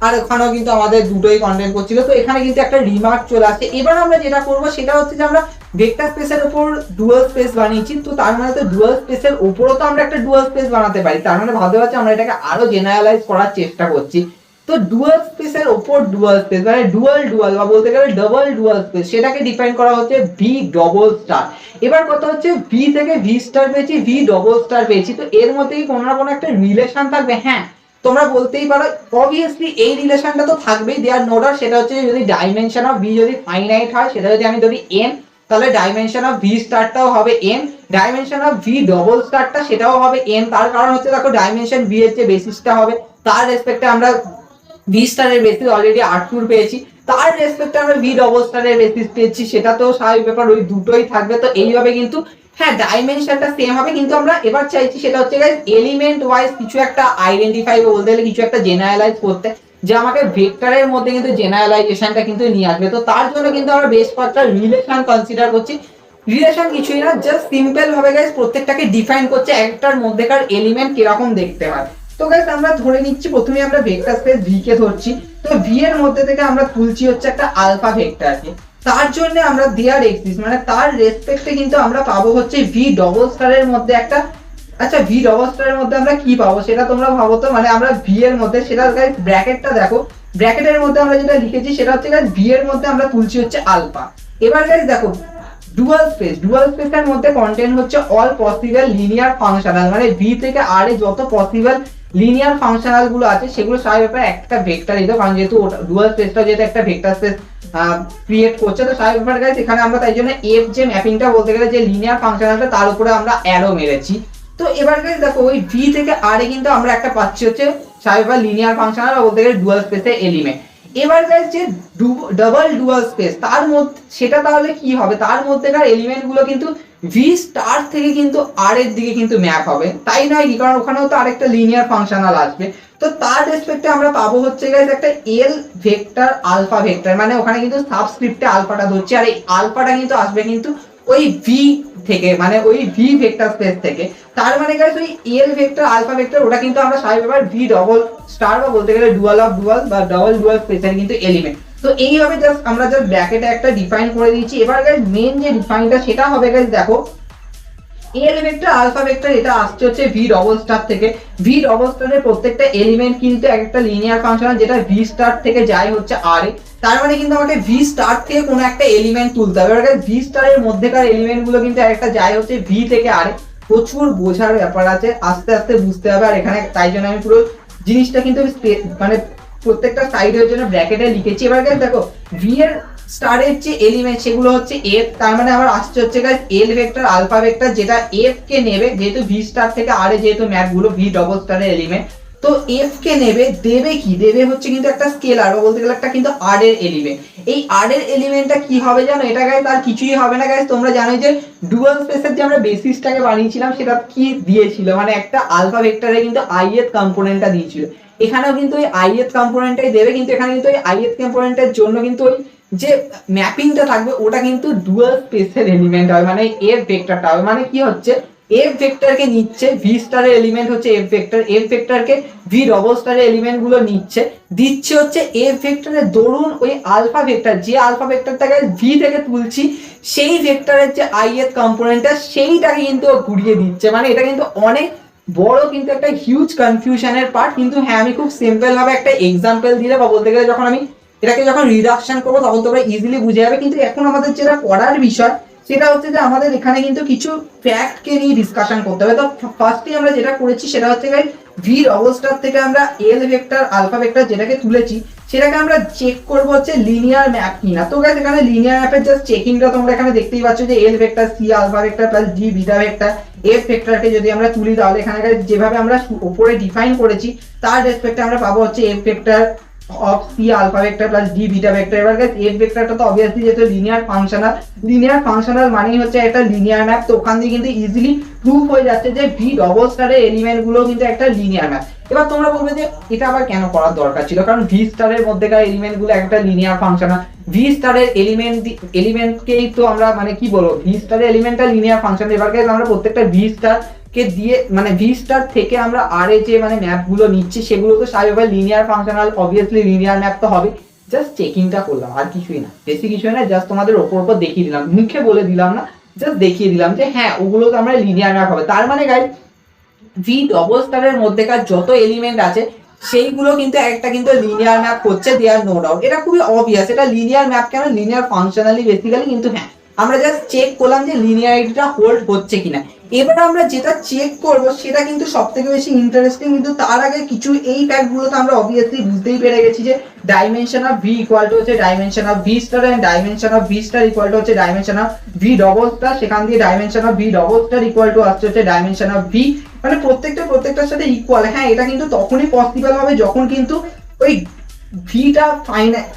আর ওখানেও কিন্তু আমাদের দুটোই কন্টেন্ট করছিল। তো এখানে কিন্তু একটা রিমার্ক চলে আসছে। এবার আমরা যেটা করব সেটা হচ্ছে যে আমরা ভেক্টর স্পেসের উপর ডুয়াল স্পেস বানিয়েছি, তো তার মানে তো ডুয়াল স্পেসের উপরও তো আমরা একটা ডুয়াল স্পেস বানাতে পারি। তার মানে ভাবতে পারছি আমরা এটাকে আরো জেনারেলাইজ করার চেষ্টা করছি। তো ডুয়াল স্পেসের উপর ডুয়াল স্পেস মানে ডুয়াল ডুয়াল বা বলতে গেলে ডাবল ডুয়াল স্পেস, সেটাকে ডিফাইন করা হচ্ছে ভি ডবল স্টার। এবার কথা হচ্ছে ভি থেকে ভি স্টার পেয়েছি, ভি ডবল স্টার পেয়েছি, তো এর মধ্যে কি কোনো না কোনো একটা রিলেশন থাকবে? হ্যাঁ, তোমরা বলতেই পারো অবভিয়াসলি এই রিলেশনটা তো থাকবেই, দেয়ার নো ডাউট। সেটা হচ্ছে যদি ডাইমেনশন অফ ভি যদি ফাইনাইট হয়, সেটা যদি আমি ধরি n, তাহলে ডাইমেনশন অফ ভি স্টারটাও হবে n, dimension of V double স্টারটা সেটাও হবে n। তার কারণ হচ্ছে দেখো ডাইমেনশন ভি এর যে বেসিসটা হবে তার রেসপেক্টে আমরা ভি স্টারের বেসিস অলরেডি R2 পেয়েছি, তার রেসপেক্টে আমরা ভি ডবল স্টারের বেসিস পেয়েছি, সেটা তো স্বাভাবিক ব্যাপার, ওই দুটোই থাকবে। তো এইভাবে কিন্তু হ্যাঁ ডাইমেনশনটা সেম হবে, কিন্তু আমরা এবার চাইছি সেটা হচ্ছে গাইস এলিমেন্ট ওয়াইজ কিছু একটা আইডেন্টিফাই বলতে গেলে কিছু একটা জেনারেলাইজ করতে, যে আমাকে ভেক্টরের মধ্যে কিন্তু জেনারেলাইজেশনটা কিন্তু নিয়ে আসবে। তো তার জন্য কিন্তু আমরা বেশ কয়েকটা রিলেশন কনসিডার করছি। রিলেশন কিছুই না, জাস্ট সিম্পল ভাবে গাইস প্রত্যেকটাকে ডিফাইন করছে একটার মধ্যেকার এলিমেন্ট কিরকম দেখতে হয়। তো গাইস আমরা ধরে নিচ্ছি প্রথমে আমরা ভেক্টর স্পেস ভি কে ধরছি। তো ভি এর মধ্যে থেকে আমরা তুলছি হচ্ছে একটা আলফা ভেক্টরকে। তার জন্য আমরা দেয়ার এক্সিস মানে তার রেসপেক্টে কিন্তু আমরা পাবো হচ্ছে ভি ডবল স্টারের মধ্যে একটা, আচ্ছা ভি ডবল স্টারের মধ্যে আমরা কি পাবো সেটা তোমরা ভাবো তো। মানে আমরা ভি এর মধ্যে সেটা গাইস ব্র্যাকেটটা দেখো, ব্র্যাকেটের মধ্যে আমরা যেটা লিখেছি সেটা হচ্ছে গাইস ভি এর মধ্যে আমরা তুলছি হচ্ছে আলফা। এবার গাইস দেখো ডুয়াল স্পেসের মধ্যে কন্টেন্ট হচ্ছে অল পসিবল লিনিয়ার ফাংশনাল, মানে ভি থেকে আর এ যত পসিবল লিনিয়ার ফাংশনাল গুলো আছে সেগুলো সবাই ব্যাপারে একটা ভেক্টর দিতে, কারণ যেহেতু ডুয়াল স্পেসটা যেটা একটা ভেক্টর স্পেস ক্রিয়েট করছে। তো সবাই ব্যাপার গাইস এখানে আমরা তাই জন্য এফ যে ম্যাপিংটা বলতে গেলে যে লিনিয়ার ফাংশনালটা তার উপরে আমরা অ্যারো মেরেছি। তো এবার গাইস দেখো ওই ভি থেকে আর এ কিন্তু আমরা একটা পাচ্ছি হচ্ছে সবাই ব্যাপার লিনিয়ার ফাংশনাল বা বলতে গেলে ডুয়াল স্পেসের এলিমেন্ট। এবার গাইস যে ডাবল ডুয়াল স্পেস তার মধ্যে সেটা তাহলে কি হবে, তার মধ্যেকার এলিমেন্ট গুলো কিন্তু ভি স্টার থেকে কিন্তু আর এর দিকে কিন্তু ম্যাপ হবে, তাই নয় কি, কারণ ওখানেও তো আরেকটা লিনিয়ার ফাংশনাল আসবে। তো তার রেসপেক্টে আমরা পাবো হচ্ছে গাইস একটা এল ভেক্টর আলফা ভেক্টর, মানে ওখানে কিন্তু সাবস্ক্রিপ্টে আলফাটা ধরছি, আর এই আলফাটা কিন্তু আসবে কিন্তু ওই ভি থেকে, মানে ওই ভি ভেক্টর স্পেস থেকে। তার মানে গাইস ওই এল ভেক্টর আলফা ভেক্টর ওটা কিন্তু আমরা স্বাভাবিকভাবে ভি ডবল স্টার বা বলতে গেলে ডুয়াল অফ ডুয়াল বা ডবল ডুয়াল স্পেসের কিন্তু এলিমেন্ট। তো এইভাবে জাস্ট আমরা জাস্ট ব্র্যাকেটে একটা ডিফাইন করে দিয়েছি। এবার গাইস মেইন যে ডিফাইনটা সেটা হবে গাইস দেখো এল ভেক্টর আলফা ভেক্টর এটা আসছে হচ্ছে ভি ডবল স্টার থেকে। ভি ডবল স্টারের প্রত্যেকটা এলিমেন্ট কিন্তু একটা লিনিয়ার ফাংশন যেটা ভি স্টার থেকে যায় হচ্ছে আর এ। তার মানে কিন্তু আমাকে ভি স্টার থেকে কোনো একটা এলিমেন্ট তুলতে হবে। এবার ভি স্টারের মধ্যেকার এলিমেন্ট গুলো কিন্তু একটা যায় হচ্ছে ভি থেকে আর এ। প্রচুর বোঝার ব্যাপার আছে, আস্তে আস্তে বুঝতে হবে। আর এখানে তাই জন্য আমি পুরো জিনিসটা কিন্তু মানে প্রত্যেকটা সাইডের জন্য ব্র্যাকেটে লিখেছি। এবার দেখো ভি এর স্টারের যে এলিমেন্ট সেগুলো হচ্ছে এফ, তার মানে আমার আসছে হচ্ছে গাইস এল ভেক্টর আলফা ভেক্টর যেটা এফ কে নেবে, যেহেতু ভি স্টার থেকে আর এ যেহেতু ম্যাপ গুলো ভি ডবল স্টারের এলিমেন্ট, তো এফ কে নেবে, দেবে কি দেবে হচ্ছে কিন্তু একটা স্কেলার বা বলতে গেলে একটা কিন্তু আর এর এলিমেন্ট। এই আর এর এলিমেন্টটা কি হবে জানো, এটা গাইস আর কিছুই হবে না গাইস, তোমরা জানো যে ডুয়াল স্পেসের যে আমরা বেসিসটাকে বানিয়েছিলাম সেটা কি দিয়েছিল, মানে একটা আলফা ভেক্টরে কিন্তু আইএথ কম্পোনেন্টটা দিয়েছিল। এখানেও কিন্তু ওই আইএথ কম্পোনেন্টটাই দেবে, কিন্তু এখানে কিন্তু ওই আইএথ কম্পোনেন্টের জন্য কিন্তু ওই যে ম্যাপিংটা থাকবে ওটা কিন্তু ডুয়াল স্পেসের এলিমেন্ট হবে, মানে এফ ভেক্টরটা হবে। মানে কি হচ্ছে এফ ভেক্টরকে নিচ্ছে ভি স্টারের এলিমেন্ট হচ্ছে এফ ভেক্টরকে ভি ডবল স্টারের এলিমেন্ট গুলো নিচ্ছে, দিচ্ছে হচ্ছে এফ ভেক্টরের দরুন ওই আলফা ভেক্টর, যে আলফা ভেক্টরটাকে ভি থেকে তুলছি সেই ভেক্টরের যে আইএথ কম্পোনেন্টটা সেইটাকে কিন্তু ঘুরিয়ে দিচ্ছে। মানে এটা কিন্তু অনেক বড় কিন্তু একটা হিউজ কনফিউশনের পার্ট। কিন্তু হ্যাঁ আমি খুব সিম্পল ভাবে একটা এক্সাম্পল দিলে বা বলতে গেলে যখন আমি এটাকে যখন রিডাকশন করবো তখন তোমরা ইজিলি বুঝে যাবে। কিন্তু এখন আমাদের যেটা পড়ার বিষয় সেটা হচ্ছে যে আমাদের এখানে কিন্তু কিছু ফ্যাক্টকে নিয়ে ডিসকাশন করতে হবে। তো ফার্স্টে আমরা যেটা করেছি সেটা হচ্ছে গাইস ভি ডবল স্টার থেকে আমরা এল ভেক্টর আলফা ভেক্টর যেটাকে তুলেছি সেটাকে আমরা চেক করব হচ্ছে লিনিয়ার ম্যাপ কিনা। তো গাইস এখানে লিনিয়ার ম্যাপের জাস্ট চেকিংটা তোমরা এখানে দেখতেই পাচ্ছ যে L vector C alpha vector plus D beta vector F ভেক্টরকে যদি আমরা তুলি তাহলে এখানে যেভাবে আমরা উপরে ডিফাইন করেছি তার রেসপেক্টে আমরা পাবো হচ্ছে f vector of C alpha vector plus D beta vector. এবার গাইস এফ ভেক্টরটা তো অবভিয়াসলি যেহেতু লিনিয়ার ফাংশনাল মানেই হচ্ছে একটা লিনিয়ার ম্যাপ। তো ওখান দিয়ে কিন্তু ইজিলি প্রুফ হয়ে যাচ্ছে যে ভি ডবল স্টারের এলিমেন্ট গুলো কিন্তু একটা লিনিয়ার ম্যাপ। এবার তোমরা বলবে যে এটা আবার কেন করার দরকার ছিল, কারণ ভি স্টারের মধ্যেকার এলিমেন্ট গুলো একটা লিনিয়ার ফাংশনাল, ভি স্টারের এলিমেন্টকেই তো আমরা মানে কি বলবো ভি স্টারের এলিমেন্টটা লিনিয়ার ফাংশন। এবার গাইস আমরা প্রত্যেকটা ভি স্টার কে দিয়ে মানে ভি স্টার থেকে আমরা আর এ যে মানে ম্যাপ গুলো নিচ্ছি সেগুলো তো স্বাভাবিকভাবে linear functional, obviously linear map তো হবে। জাস্ট চেকিংটা করলাম আর কিছুই না, বেশি কিছুই না, জাস্ট তোমাদের ওপর দেখিয়ে দিলাম, মুখে বলে দিলাম না, জাস্ট দেখিয়ে দিলাম যে হ্যাঁ ওগুলো তো আমরা লিনিয়ার ম্যাপ হবে। তার মানে গাইস ভি ডবল স্টারের মধ্যেকার যত এলিমেন্ট আছে সেইগুলো কিন্তু একটা কিন্তু লিনিয়ার ম্যাপ হচ্ছে, দেয়ার নো ডাউট। এটা খুবই অবভিয়াস, এটা লিনিয়ার ম্যাপ কেন, লিনিয়ার ফাংশনালি বেসিক্যালি। কিন্তু হ্যাঁ আমরা জাস্ট চেক করলাম যে লিনিয়ারিটিটা হোল্ড হচ্ছে কিনা। এবার আমরা যেটা চেক করব সেটা কিন্তু সবথেকে বেশি ইন্টারেস্টিং। কিন্তু তার আগে কিছু এই ফ্যাক্টগুলো তো আমরা অবভিয়াসলি বুঝতেই পেরে গেছি যে dimension of V equal to হচ্ছে dimension of V star and dimension of V star equal to হচ্ছে dimension of V double star. সেখান দিয়ে dimension of V double star equal to আসছে হচ্ছে ডাইমেনশন অফ ভি, মানে প্রত্যেকটার সাথে equal. হ্যাঁ এটা কিন্তু তখনই পসিবল হবে যখন কিন্তু ওই ভিটা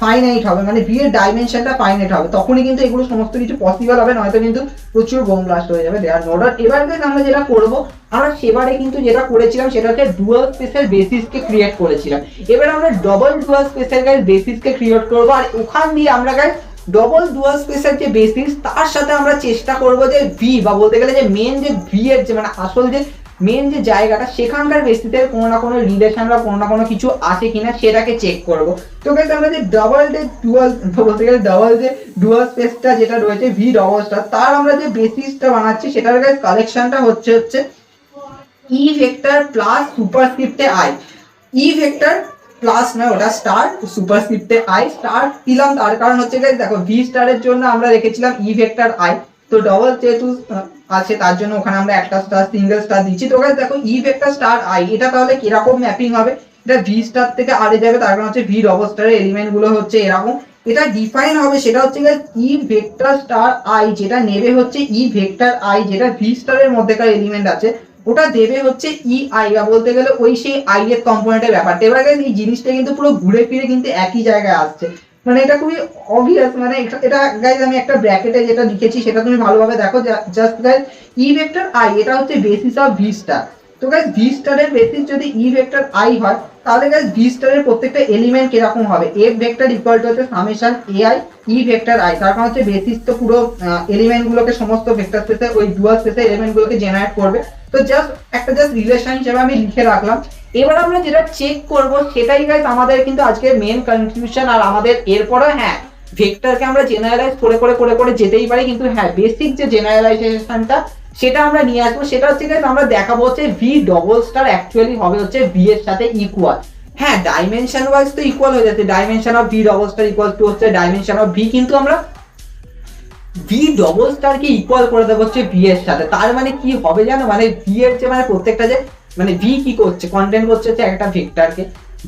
ফাইনাইট হবে, মানে ভি এর ডাইমেনশনটা ফাইনাইট হবে, তখনই কিন্তু এগুলো সমস্ত কিছু পসিবল হবে, নয়তো কিন্তু প্রচুর বোম ব্লাস্ট হয়ে যাবে। There no doubt. এবার আমরা যেটা করবো, আমরা সেবারে কিন্তু যেটা করেছিলাম সেটা হচ্ছে ডুয়াল স্পেসের বেসিসকে ক্রিয়েট করেছিলাম। এবার আমরা ডবল ডুয়াল স্পেসের গাইস বেসিসকে ক্রিয়েট করবো, আর ওখান দিয়ে আমরা গাইস ডবল ডুয়াল স্পেসের যে বেসিস তার সাথে আমরা চেষ্টা করবো যে ভি বা বলতে গেলে যে মেন যে ভি এর যে মানে আসল যে মেন যে জায়গাটা সেখানকার বেসিসের কোনো না কোনো রিলেশন বা কোনো না কোনো কিছু আছে কিনা সেটাকে চেক করবো। তো গাইস আমরা যে ডবল যে ডুয়াল বলতে গেলে ডবল যে ডুয়াল স্পেসটা যেটা রয়েছে ভি ডবল স্টার, তার আমরা যে বেসিসটা বানাচ্ছি সেটার গাইস কালেকশনটা হচ্ছে ই ভেক্টর প্লাস সুপারস্ক্রিপ্টে আই। ই ভেক্টর প্লাস নয়, ওটা স্টার, সুপারস্ক্রিপ্টে আই স্টার দিলাম, তার কারণ হচ্ছে গাইস দেখো ভি স্টারের জন্য আমরা রেখেছিলাম ই ভেক্টর আই, তো ডবল যেহেতু আছে তার জন্য ওখানে আমরা একটা স্টার সিঙ্গেল স্টার দিচ্ছি। তো গাইস দেখো ই ভেক্টর স্টার আই এটা তাহলে কিরকম ম্যাপিং হবে, এটা ভি স্টার থেকে আর এ যাবে, তার কারণ হচ্ছে ভি ডবল স্টারের এলিমেন্ট গুলো হচ্ছে এরকম। এটা ডিফাইন হবে সেটা হচ্ছে guys E vector star I যেটা নেবে হচ্ছে ই ভেক্টর আই যেটা ভি স্টারের মধ্যেকার এলিমেন্ট আছে, ওটা দেবে হচ্ছে ই আই বা বলতে গেলে ওই সেই আই এর কম্পোনেন্টের ব্যাপারটা। এবার গাইস এই জিনিসটা কিন্তু পুরো ঘুরে ফিরে কিন্তু একই জায়গায় আসছে, মানে এটা খুবই অবভিয়াস। মানে এটা গাইস আমি একটা ব্র্যাকেটে যেটা লিখেছি সেটা তুমি ভালোভাবে দেখো, just guys E vector I এটা হচ্ছে বেসিস অফ ভি স্টার। তো গাইস ভি স্টারের বেসিস যদি ই ভেক্টর আই হয়, তাহলে গাইস ভি স্টারের প্রত্যেকটা এলিমেন্ট কিরকম হবে, এফ ভেক্টর ইকুয়াল টু হচ্ছে summation A I E vector I, তার কারণ হচ্ছে বেসিস তো পুরো এলিমেন্ট গুলোকে সমস্ত ভেক্টর স্পেসে ওই ডুয়াল স্পেসে এলিমেন্ট গুলোকে জেনারেট করবে। তো জাস্ট একটা রিলেশন হিসেবে আমি লিখে রাখলাম। এবার আমরা যেটা চেক করব সেটাই গাইস আমাদের কিন্তু আজকে মেন কনফিউশন, আর আমাদের এরপরে হ্যাঁ ভেক্টরকে আমরা জেনারেলাইজ করে করে করে করে যেতেই পারি, কিন্তু হ্যাঁ বেসিক যে জেনারেলাইজেশনটা সেটা আমরা নিয়ে আসবো। সেটা হচ্ছে গাইস আমরা দেখাবো হচ্ছে ভি ডবল স্টার অ্যাকচুয়ালি হবে হচ্ছে ভি এর সাথে ইকুয়াল। হ্যাঁ ডাইমেনশন ওয়াইজ তো ইকুয়াল হয়ে যাচ্ছে, dimension of V double star equal to হচ্ছে ডাইমেনশন অফ ভি, কিন্তু আমরা V double star K equal করে দেবো হচ্ছে ভি এর সাথে। তার মানে কি হবে জানো, মানে ভি এর যে মানে প্রত্যেকটা যে মানে ভি কি করছে কন্টেন্ট করছে হচ্ছে একটা ভেক্টরকে,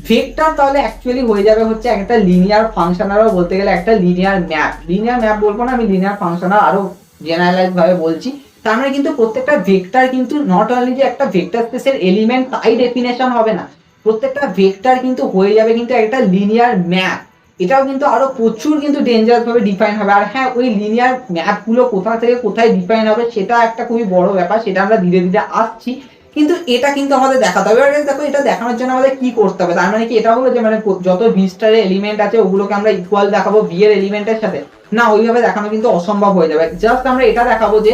ভেক্টর তাহলে অ্যাকচুয়ালি হয়ে যাবে হচ্ছে একটা লিনিয়ার ফাংশন, আরও বলতে গেলে একটা লিনিয়ার ম্যাপ। লিনিয়ার ম্যাপ বলবো না আমি, লিনিয়ার ফাংশন আরো জেনারেলাইজ ভাবে বলছি। তার মানে কিন্তু প্রত্যেকটা ভেক্টর কিন্তু নট অনলি যে একটা ভেক্টর স্পেসের এলিমেন্ট তাই ডেফিনেশন হবে না, প্রত্যেকটা ভেক্টর কিন্তু হয়ে যাবে কিন্তু একটা লিনিয়ার ম্যাপ। এটাও কিন্তু আরো প্রচুর কিন্তু ডেঞ্জারাস ভাবে ডিফাইন হবে। আর হ্যাঁ ওই লিনিয়ার ম্যাপ গুলো কোথা থেকে কোথায় ডিফাইন হবে সেটা একটা খুবই বড় ব্যাপার, সেটা আমরা ধীরে ধীরে আসছি, কিন্তু এটা কিন্তু আমাদের দেখাতে হবে। এবার দেখো এটা দেখানোর জন্য আমাদের কি করতে হবে, তার মানে কি এটা হলো যে মানে যত ভি স্টারের এলিমেন্ট আছে ওগুলোকে আমরা ইকুয়াল দেখাবো ভি এর এলিমেন্টের সাথে, না ওইভাবে দেখানো কিন্তু অসম্ভব হয়ে যাবে। জাস্ট আমরা এটা দেখাবো যে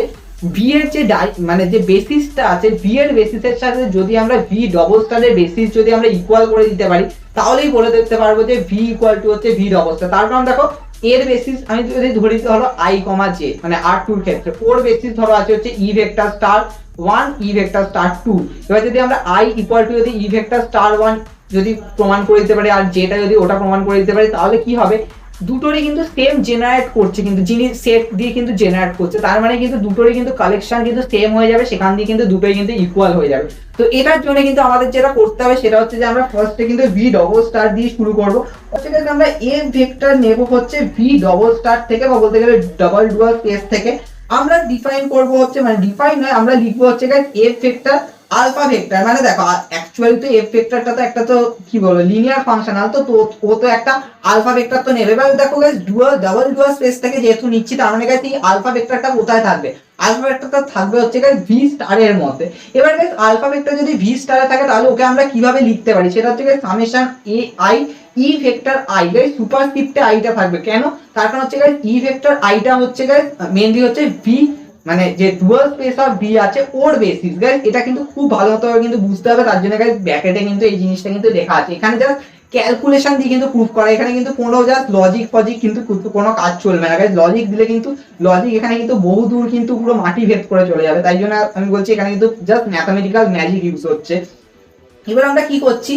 ভি এর যে মানে যে বেসিসটা আছে ভি এর বেসিসের সাথে যদি আমরা ভি ডবল স্টারের বেসিস যদি আমরা ইকুয়াল করে দিতে পারি, তাহলেই বলে দিতে পারবো যে ভি ইকুয়াল টু হচ্ছে ভি ডবল স্টার। তার কারণ দেখো এর বেসিস আমি যদি ধরি হলো আই কমা জে, মানে আর টুর ক্ষেত্রে ওর বেসিস ধরো আছে হচ্ছে E vector star 1 E vector star 2। এবার যদি আমরা আই ইকুয়াল টু যদি ই ভেক্টর স্টার 1 যদি প্রমাণ করে দিতে পারি আর যেটা যদি ওটা প্রমাণ করে দিতে পারি, তাহলে কি হবে দুটোরই কিন্তু সেম জেনারেট করছে, কিন্তু যিনি সেট দিয়ে কিন্তু জেনারেট করছে, তার মানে কিন্তু দুটোরই কিন্তু কালেকশন কিন্তু সেম হয়ে যাবে, সেখান দিয়ে কিন্তু দুটোই কিন্তু ইকুয়াল হয়ে যাবে। তো এটার জন্য কিন্তু আমাদের যেটা করতে হবে সেটা হচ্ছে যে আমরা ফার্স্টে কিন্তু ভি ডবল স্টার দিয়ে শুরু করবো। সেক্ষেত্রে আমরা এফ ভেক্টর নেব হচ্ছে ভি ডবল স্টার থেকে বা বলতে গেলে ডবল ডুয়াল স্পেস থেকে। আমরা ডিফাইন করব হচ্ছে মানে ডিফাইন নয়, আমরা লিখবো হচ্ছে guys f vector alpha vector. মানে দেখো অ্যাকচুয়ালি তো এফ ভেক্টরটা তো একটা তো কি বলবো লিনিয়ার ফাংশনাল, তো ও তো একটা আলফা ভেক্টর তো নেবে। এবার দেখো guys dual double dual space থেকে যেহেতু নিচ্ছি, তার মানে গাইস এই আলফা ভেক্টরটা কোথায় থাকবে, আলফা ভেক্টরটা থাকবে হচ্ছে গাইস ভি স্টারের মধ্যে। এবার গাইস আলফা ভেক্টর যদি ভি স্টারে থাকে তাহলে ওকে আমরা কিভাবে লিখতে পারি, সেটা হচ্ছে guys summation A I E vector I. Guys সুপারস্ক্রিপ্টে আইটা থাকবে কেন, তার কারণ হচ্ছে গাইস ই ভেক্টর আইটা হচ্ছে গাইস মেইনলি হচ্ছে ভি মানে যে ডুয়াল স্পেস অফ ভি আছে ওর বেসিস। গাইস এটা কিন্তু খুব ভালো হবে কিন্তু বুঝতে হবে, তার জন্য গাইস ব্র্যাকেটে কিন্তু এই জিনিসটা কিন্তু লেখা আছে। এখানে জাস্ট ক্যালকুলেশন দিয়ে কিন্তু প্রুফ করা, এখানে কিন্তু কোনো জাস্ট লজিক ফজিক কিন্তু কোনো কাজ চলবে না। গাইস লজিক দিলে কিন্তু লজিক এখানে কিন্তু বহু দূর কিন্তু পুরো মাটি ভেদ করে চলে যাবে, তাই জন্য আমি বলছি এখানে কিন্তু জাস্ট ম্যাথমেটিক্যাল ম্যাজিক ইউজ হচ্ছে। এবার আমরা কি করছি,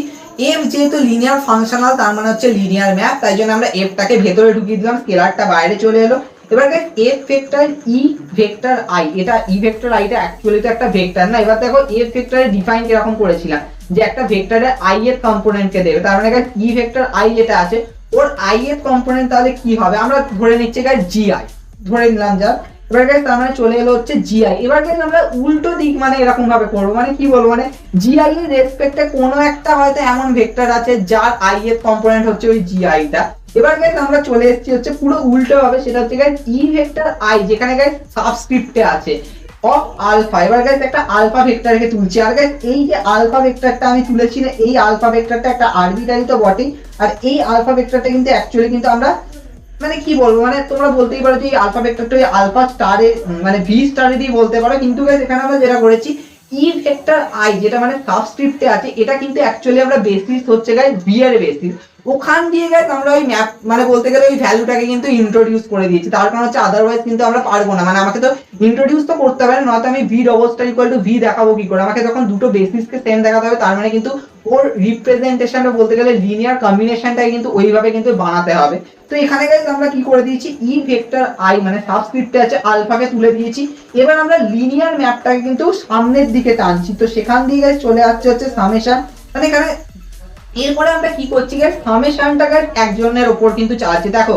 এফ যেহেতু লিনিয়ার ফাংশনাল তার মানে হচ্ছে লিনিয়ার ম্যাপ, তাই জন্য আমরা এফটাকে ভেতরে ঢুকিয়ে দিলাম, স্কেলারটা বাইরে চলে এলো। এবার guys f vector E vector I, এটা ই ভেক্টর আইটা অ্যাকচুয়ালি তো একটা ভেক্টর না। এবার দেখো এফ ভেক্টরের ডিফাইন কিরকম করেছিলাম যে একটা ভেক্টরের আই এর কম্পোনেন্টকে দেবে, তার মানে গাইস ই ভেক্টর আই যেটা আছে ওর আই এর কম্পোনেন্ট তাহলে কি হবে, আমরা ধরে নিচ্ছি গাইস জি আই ধরে নিলাম, যা এবার গাইস তার মানে চলে এলো হচ্ছে জিআই। এবার গাইস আমরা উল্টো দিক মানে এরকম ভাবে করবো, মানে কি বলবো, মানে জিআই এর রেসপেক্টে কোনো একটা হয়তো এমন ভেক্টর আছে যার আই এর কম্পোনেন্ট হচ্ছে ওই জিআইটা। এবার গাইস আমরা চলে এসেছি হচ্ছে পুরো উল্টো ভাবে, সেটা হচ্ছে গাইস ই ভেক্টর আই, যেখানে গাইস সাবস্ক্রিপ্টে আছে অফ আলফা। এবার গাইস একটা আলফা ভেক্টরকে তুলছি, আর গাইস এই যে আলফা ভেক্টরটা আমি তুলেছি না, এই আলফা ভেক্টরটা একটা আরবিটারি তো বটেই, আর এই আলফা ভেক্টরটা কিন্তু অ্যাকচুয়ালি কিন্তু আমরা মানে কি বলবো, মানে তোমরা বলতেই পারো যে এই আলফা ভেক্টরটা ওই আলফা স্টারে মানে ভি স্টারেরই বলতে পারো, কিন্তু গাইস এখানে আমরা যেটা করেছি ই ভেক্টর আই যেটা মানে সাবস্ক্রিপ্টে আছে, এটা কিন্তু অ্যাকচুয়ালি আমরা বেসিস হচ্ছে গাইস ভি এর বেসিস, ওখান দিয়ে গাইস আমরা ওই ম্যাপ মানে বলতে গেলে ওই ভ্যালুটাকে কিন্তু ইন্ট্রোডিউস করে দিয়েছি। তার কারণ হচ্ছে আদারওয়াইজ কিন্তু আমরা পারবো না, মানে আমাকে তো ইন্ট্রোডিউস তো করতে হবে, নয়তো আমি V double star equal two V দেখাবো কি করে, আমাকে যখন দুটো বেসিসকে সেম দেখাতে হবে তার মানে কিন্তু ওর রিপ্রেজেন্টেশনটা বলতে গেলে লিনিয়ার কম্বিনেশনটাই কিন্তু ওইভাবে কিন্তু বানাতে হবে। তো এখানে গাইস আমরা কি করে দিয়েছি ই ভেক্টর আই মানে সাবস্ক্রিপ্টে আছে আলফাকে তুলে দিয়েছি। এবার আমরা লিনিয়ার ম্যাপটাকে কিন্তু সামনের দিকে টানছি, তো সেখান দিয়ে গাইস চলে আসছে হচ্ছে সামেশন, মানে এখানে এরপরে আমরা কি করছি গাইস সামেশনটা গাইস একজনের উপর কিন্তু চালাচ্ছি। দেখো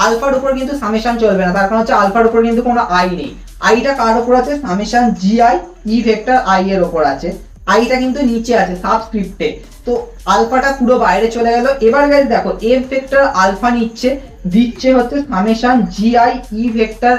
আলফার উপর কিন্তু সামেশন চলবে না, তার কারণ হচ্ছে আলফার উপর কিন্তু কোনো আই নেই, আইটা কার উপর আছে summation G I E vector I এর উপর আছে, আইটা কিন্তু নিচে আছে সাবস্ক্রিপ্টে, তো আলফাটা পুরো বাইরে চলে গেল। এবার গাইস দেখো এফ ভেক্টর আলফা দিচ্ছে হচ্ছে summation G I E vector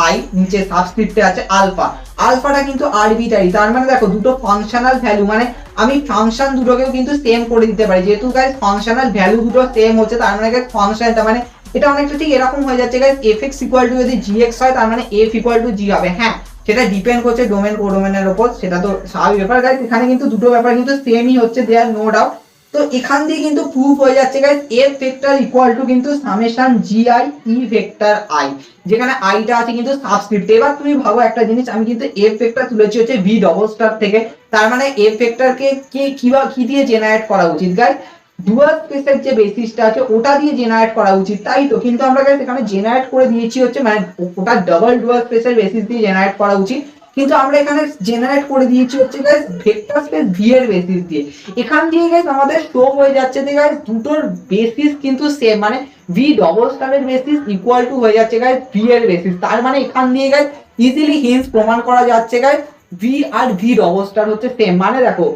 I, নিচে সাবস্ক্রিপ্টে আছে আলফা, আলফাটা কিন্তু আরবিটারি, তার মানে দেখো দুটো ফাংশনাল ভ্যালু, মানে আমি ফাংশন দুটোকেও কিন্তু সেম করে দিতে পারি, যেহেতু গাইস ফাংশনাল ভ্যালু দুটো সেম হচ্ছে তার মানে গাইস ফাংশনটা মানে এটা অনেকটা ঠিক এরকম হয়ে যাচ্ছে গাইস fx ইকুয়াল টু যদি gx হয় তার মানে f ইকুয়াল টু g হবে। হ্যাঁ সেটা ডিপেন্ড করছে ডোমেন কোডোমেনের উপর, সেটা তো স্বাভাবিক ব্যাপার গাইস, এখানে কিন্তু দুটো ব্যাপার কিন্তু সেমই হচ্ছে, দেয়ার নো ডাউট। তো এখান দিয়ে কিন্তু প্রুফ হয়ে যাচ্ছে guys f vector equal to কিন্তু summation G I E vector I, যেখানে আইটা আছে কিন্তু সাবস্ক্রিপ্টে। এবার তুমি ভাবো একটা জিনিস, আমি কিন্তু f ভেক্টর তুলেছি হচ্ছে v ডবল স্টার থেকে, তার মানে f ভেক্টরকে কি দিয়ে জেনারেট করা উচিত গাইস, ডুয়াল স্পেসের যে বেসিসটা আছে ওটা দিয়ে জেনারেট করা উচিত, তাই তো, কিন্তু আমরা গাইস এখানে জেনারেট করে দিয়েছি হচ্ছে মানে ওটা ডাবল ডুয়াল স্পেসের বেসিস দিয়ে জেনারেট করা উচিত, কিন্তু আমরা এখানে জেনারেট করে দিয়েছি হচ্ছে গাইস ভেক্টর স্পেস ভি এর বেসিস দিয়ে। এখান দিয়ে গাইস আমাদের শো হয়ে যাচ্ছে যে গাইস দুটোর বেসিস কিন্তু সেম, মানে ভি ডবল স্টারের বেসিস ইকুয়াল টু হয়ে যাচ্ছে গাইস ভি এর বেসিস, তার মানে এখান দিয়ে গাইস ইজিলি হিন্স প্রমাণ করা যাচ্ছে গাইস ভি আর ভি ডবল স্টার হচ্ছে সেম। মানে দেখো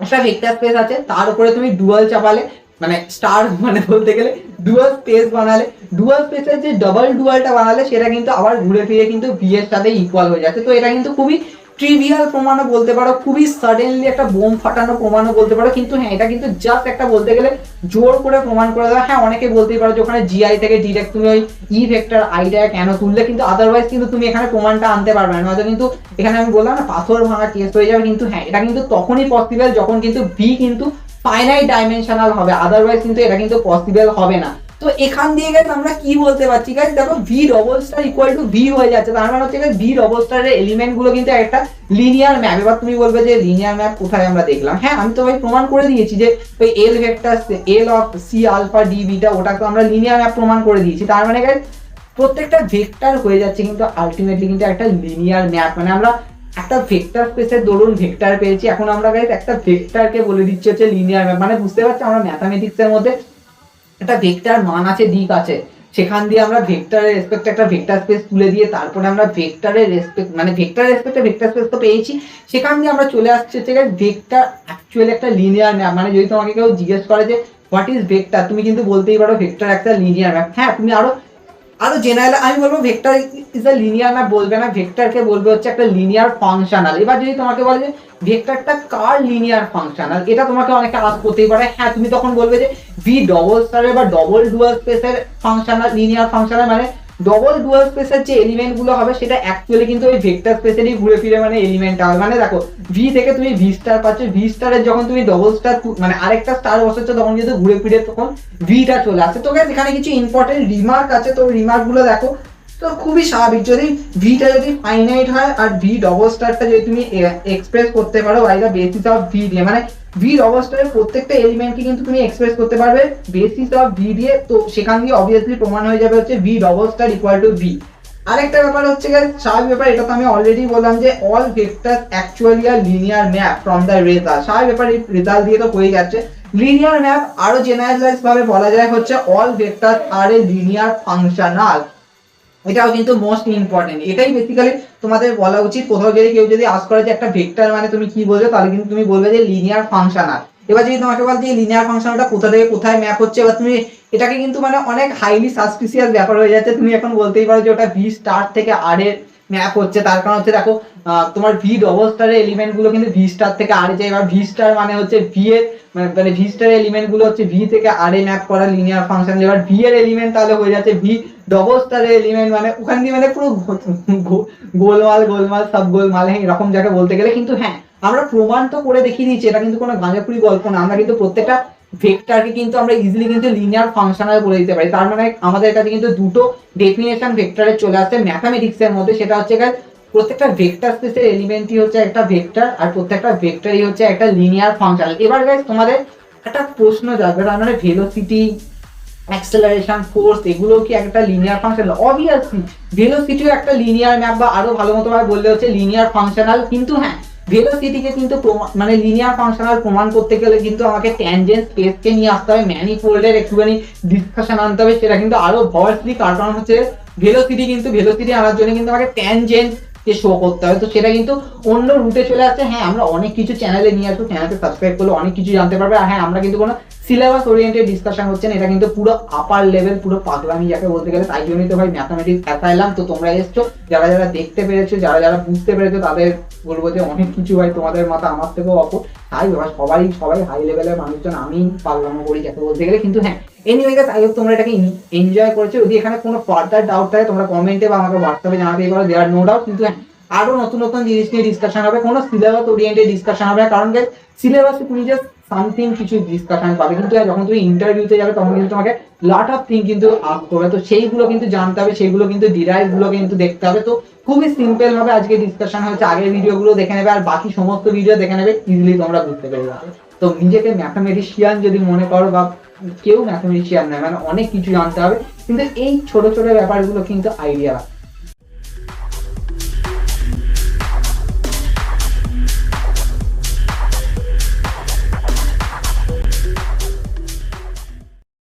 একটা ভেক্টর স্পেস আছে, তার উপরে তুমি ডুয়াল চাপালে মানে স্টার মানে বলতে গেলে ডুয়াল স্পেস বানালে, ডুয়াল স্পেসের যে ডাবল ডুয়ালটা বানালে সেটা কিন্তু আবার ঘুরে ফিরে কিন্তু ভি এর সাথে ইকুয়াল হয়ে যাচ্ছে। তো এটা কিন্তু খুবই ট্রিভিয়াল প্রমাণও বলতে পারো, খুবই সাডেনলি একটা বোম ফাটানো প্রমাণও বলতে পারো, কিন্তু হ্যাঁ এটা কিন্তু জাস্ট একটা বলতে গেলে জোর করে প্রমাণ করে দেওয়া। হ্যাঁ অনেকে বলতেই পারো যে ওখানে জিআই থেকে ডিরেক্ট তুমি ওই ই ভেক্টর আইটা কেন তুললে, কিন্তু আদারওয়াইজ কিন্তু তুমি এখানে প্রমাণটা আনতে পারবে না, নয়তো কিন্তু এখানে আমি বললাম না পাথর ভাঙা কেস হয়ে যাবে। কিন্তু হ্যাঁ এটা কিন্তু তখনই পসিবল যখন কিন্তু ভি কিন্তু ফাইনাইট ডাইমেনশনাল হবে, আদারওয়াইজ কিন্তু এটা কিন্তু পসিবল হবে না। তো এখান দিয়ে গাইস আমরা কি বলতে পারছি গাইস, দেখো V double star equal two V হয়ে যাচ্ছে, তার মানে হচ্ছে ভি ডবল স্টারের এলিমেন্ট গুলো কিন্তু একটা লিনিয়ার ম্যাপ। এবার তুমি বলবে যে লিনিয়ার ম্যাপ কোথায় আমরা দেখলাম, হ্যাঁ আমি তো ভাই প্রমাণ করে দিয়েছি যে ওই L vector L of C alpha D beta ওটাকে আমরা লিনিয়ার ম্যাপ প্রমাণ করে দিয়েছি, তার মানে গাইস প্রত্যেকটা ভেক্টর হয়ে যাচ্ছে কিন্তু আলটিমেটলি কিন্তু একটা লিনিয়ার ম্যাপ। মানে আমরা একটা ভেক্টর স্পেসের দরুন ভেক্টর পেয়েছি, এখন আমরা গাইস একটা ভেক্টরকে বলে দিচ্ছি হচ্ছে লিনিয়ার ম্যাপ। মানে বুঝতে পারছি আমরা ম্যাথামেটিক্স এর মধ্যে একটা ভেক্টর মান আছে, দিক আছে, সেখান দিয়ে আমরা ভেক্টরের রেসপেক্টে একটা ভেক্টর স্পেস তুলে দিয়ে তারপরে আমরা ভেক্টরের রেসপেক্ট মানে ভেক্টরের রেসপেক্টে ভেক্টর স্পেস তো পেয়েছি, সেখান দিয়ে আমরা চলে আসছি হচ্ছে ভেক্টর অ্যাকচুয়ালি একটা লিনিয়ার ম্যাপ। মানে যদি তোমাকে কেউ জিজ্ঞেস করে যে হোয়াট ইজ ভেক্টর, তুমি কিন্তু বলতেই পারো ভেক্টর একটা লিনিয়ার ম্যাপ। হ্যাঁ তুমি আরো জেনারেল আমি বলবো vector is a linear map বলবে না, ভেক্টরকে বলবে হচ্ছে একটা লিনিয়ার ফাংশনাল। এবার যদি তোমাকে বলে যে ভেক্টরটা কার লিনিয়ার ফাংশনাল, এটা তোমাকে অনেকটা আস করতেই পারে, হ্যাঁ তুমি তখন বলবে যে ভি ডবল স্টারের বা ডবল ডুয়াল স্পেসের ফাংশনাল লিনিয়ার ফাংশনাল, মানে ডবল ডুয়াল স্পেসের যে এলিমেন্ট গুলো হবে সেটা অ্যাকচুয়ালি কিন্তু ওই ভেক্টর স্পেসেরই ঘুরে ফিরে মানে এলিমেন্ট হবে। মানে দেখো ভি থেকে তুমি ভি স্টার পাচ্ছ, ভি স্টারের যখন তুমি ডবল স্টার মানে আরেকটা স্টার বসাচ্ছ তখন কিন্তু ঘুরে ফিরে তখন ভিটা চলে আসে। তো গাইস এখানে কিছু ইম্পর্টেন্ট রিমার্ক আছে, তো রিমার্ক গুলো দেখো। তো খুবই স্বাভাবিক, যদি ভিটা যদি ফাইনাইট হয় আর ভি ডবল স্টারটা যদি তুমি এক্সপ্রেস করতে পারো by the basis of v দিয়ে, মানে ভি ডবল স্টারের প্রত্যেকটা এলিমেন্টকে কিন্তু তুমি এক্সপ্রেস করতে পারবে বেসিস অফ ভি দিয়ে, তো সেখান দিয়ে অবভিয়াসলি প্রমাণ হয়ে যাবে হচ্ছে V double star equal two V. আরেকটা ব্যাপার হচ্ছে গাইস স্বাভাবিক ব্যাপার, এটা তো আমি অলরেডি বললাম যে all vectors actually are linear map from the result, স্বাভাবিক ব্যাপার এই রেজাল্ট দিয়ে তো হয়ে যাচ্ছে লিনিয়ার ম্যাপ। আরো জেনারেলাইজ ভাবে বলা যায় হচ্ছে all vectors are a linear functional. এটাও কিন্তু মোস্ট ইম্পর্টেন্ট। এটাই বেসিক্যালি তোমাদের বলা উচিত। কোথাও যদি কেউ যদি আস্ক করে যে একটা ভেক্টর মানে তুমি কি বলছো, তাহলে কিন্তু তুমি বলবে যে লিনিয়ার ফাংশনাল। এবার যদি তোমাকে বলতে যে লিনিয়ার ফাংশনালটা কোথা থেকে কোথায় ম্যাপ হচ্ছে, এবার তুমি এটাকে কিন্তু মানে অনেক হাইলি সাসপিসিয়াস ব্যাপার হয়ে যাচ্ছে। তুমি এখন বলতেই পারো যে ওটা ভি স্টার থেকে আর এর ম্যাপ হচ্ছে। তার কারণ হচ্ছে দেখো তোমার ভি ডবল স্টারের এলিমেন্ট গুলো কিন্তু ভি স্টার থেকে আর যায়। এবার ভি স্টার মানে হচ্ছে ভি এর মানে ভি স্টার এলিমেন্ট গুলো হচ্ছে ভি থেকে আর এ ম্যাপ করা লিনিয়ার ফাংশন। এবার ভি এর এলিমেন্ট তাহলে হয়ে যাচ্ছে ভি ডবল স্টারের এলিমেন্ট, মানে ওখান দিয়ে মানে পুরো গোলমাল গোলমাল সব গোলমাল এরকম যাকে বলতে গেলে। কিন্তু হ্যাঁ, আমরা প্রমাণ তো করে দেখিয়ে দিচ্ছি, এটা কিন্তু কোনো গাঁজাখুরি গল্প না। আমরা কিন্তু প্রত্যেকটা ভেক্টরকে কিন্তু আমরা ইজিলি কিন্তু লিনিয়ার ফাংশনাল বলে দিতে পারি। তার মানে আমাদের কাছে কিন্তু দুটো ডেফিনেশন ভেক্টরের চলে আসছে ম্যাথামেটিক্স এর মধ্যে। সেটা হচ্ছে প্রত্যেকটা ভেক্টর স্পেসের এলিমেন্টই হচ্ছে একটা ভেক্টর, আর প্রত্যেকটা ভেক্টরই হচ্ছে একটা লিনিয়ার ফাংশন। এবার গাইস তোমাদের একটা প্রশ্ন জাগবে, তার মানে ভেলোসিটি, অ্যাক্সেলারেশন, ফোর্স এগুলো কি একটা লিনিয়ার ফাংশন? অবভিয়াসলি ভেলোসিটিও একটা লিনিয়ার ম্যাপ, বা আরো ভালো মতো ভাবে বললে হচ্ছে লিনিয়ার ফাংশনাল। কিন্তু হ্যাঁ, ভেলোসিটিকে কিন্তু মানে লিনিয়ার ফাংশনাল প্রমাণ করতে গেলে কিন্তু আমাকে ট্যানজেন্ট স্পেসকে নিয়ে আসতে হবে, ম্যানিফোল্ডের একটুখানি ডিসকাশন আনতে হবে, সেটা কিন্তু আরো ভয়েসলি। কারণ হচ্ছে ভেলোসিটি আনার জন্য কিন্তু আমাকে ট্যানজেন্ট কে শো করতে হবে। তো সেটা কিন্তু অন্য রুটে চলে আসছে। হ্যাঁ, আমরা অনেক কিছু চ্যানেলে নিয়ে আসবো, চ্যানেলকে সাবস্ক্রাইব করলে অনেক কিছু জানতে পারবে। আর হ্যাঁ, আমরা কিন্তু কোনো সিলেবাস ওরিয়েন্টেড ডিসকাশন হচ্ছে না, এটা কিন্তু পুরো আপার লেভেল, পুরো পাগলামি যাকে বলতে গেলে। তাই জন্যই তো ভাই ম্যাথামেটিক্স অ্যাসাইলাম। তো তোমরা এসছো, যারা যারা দেখতে পেরেছো, যারা যারা বুঝতে পেরেছো, তাদের বলবো যে অনেক কিছু ভাই তোমাদের মাথা আমার থেকেও অপর। তাই সবাই হাই লেভেলের মানুষজন, আমি পাগলামো করি যাকে বলতে গেলে। কিন্তু হ্যাঁ, এনিওয়ে গাইস, আই হোপ তোমরা এটাকে এনজয় করেছো। যদি এখানে কোনো ফার্দার ডাউট থাকে তোমরা কমেন্টে বা আমাকে হোয়াটসঅ্যাপে জানাতেই পারো, দেয়ার নো ডাউট। কিন্তু হ্যাঁ, আরো নতুন নতুন জিনিস নিয়ে ডিসকাশন হবে, কোনো সিলেবাস ওরিয়েন্টেড ডিসকাশন হবে। কারণ গাইস, সিলেবাসে তুমি জাস্ট সামথিং কিছু ডিসকাশন পাবে, কিন্তু যখন তুমি ইন্টারভিউতে যাবে তখন কিন্তু তোমাকে লট অফ থিং কিন্তু আস্ক করবে। তো সেইগুলো কিন্তু জানতে হবে, সেইগুলো কিন্তু ডিরাইভ গুলো কিন্তু দেখতে হবে। তো খুবই সিম্পল ভাবে আজকে ডিসকাশন হয়েছে। আগের ভিডিওগুলো দেখে নেবে, আর বাকি সমস্ত ভিডিও দেখে নেবে, ইজিলি তোমরা বুঝতে পেরে যাবে। তো নিজেকে ম্যাথামেটিশিয়ান যদি মনে করো, বা কেউ ম্যাথামেটিশিয়ান নয়, মানে অনেক কিছু জানতে হবে, কিন্তু এই ছোট ছোট ব্যাপারগুলো কিন্তু আইডিয়া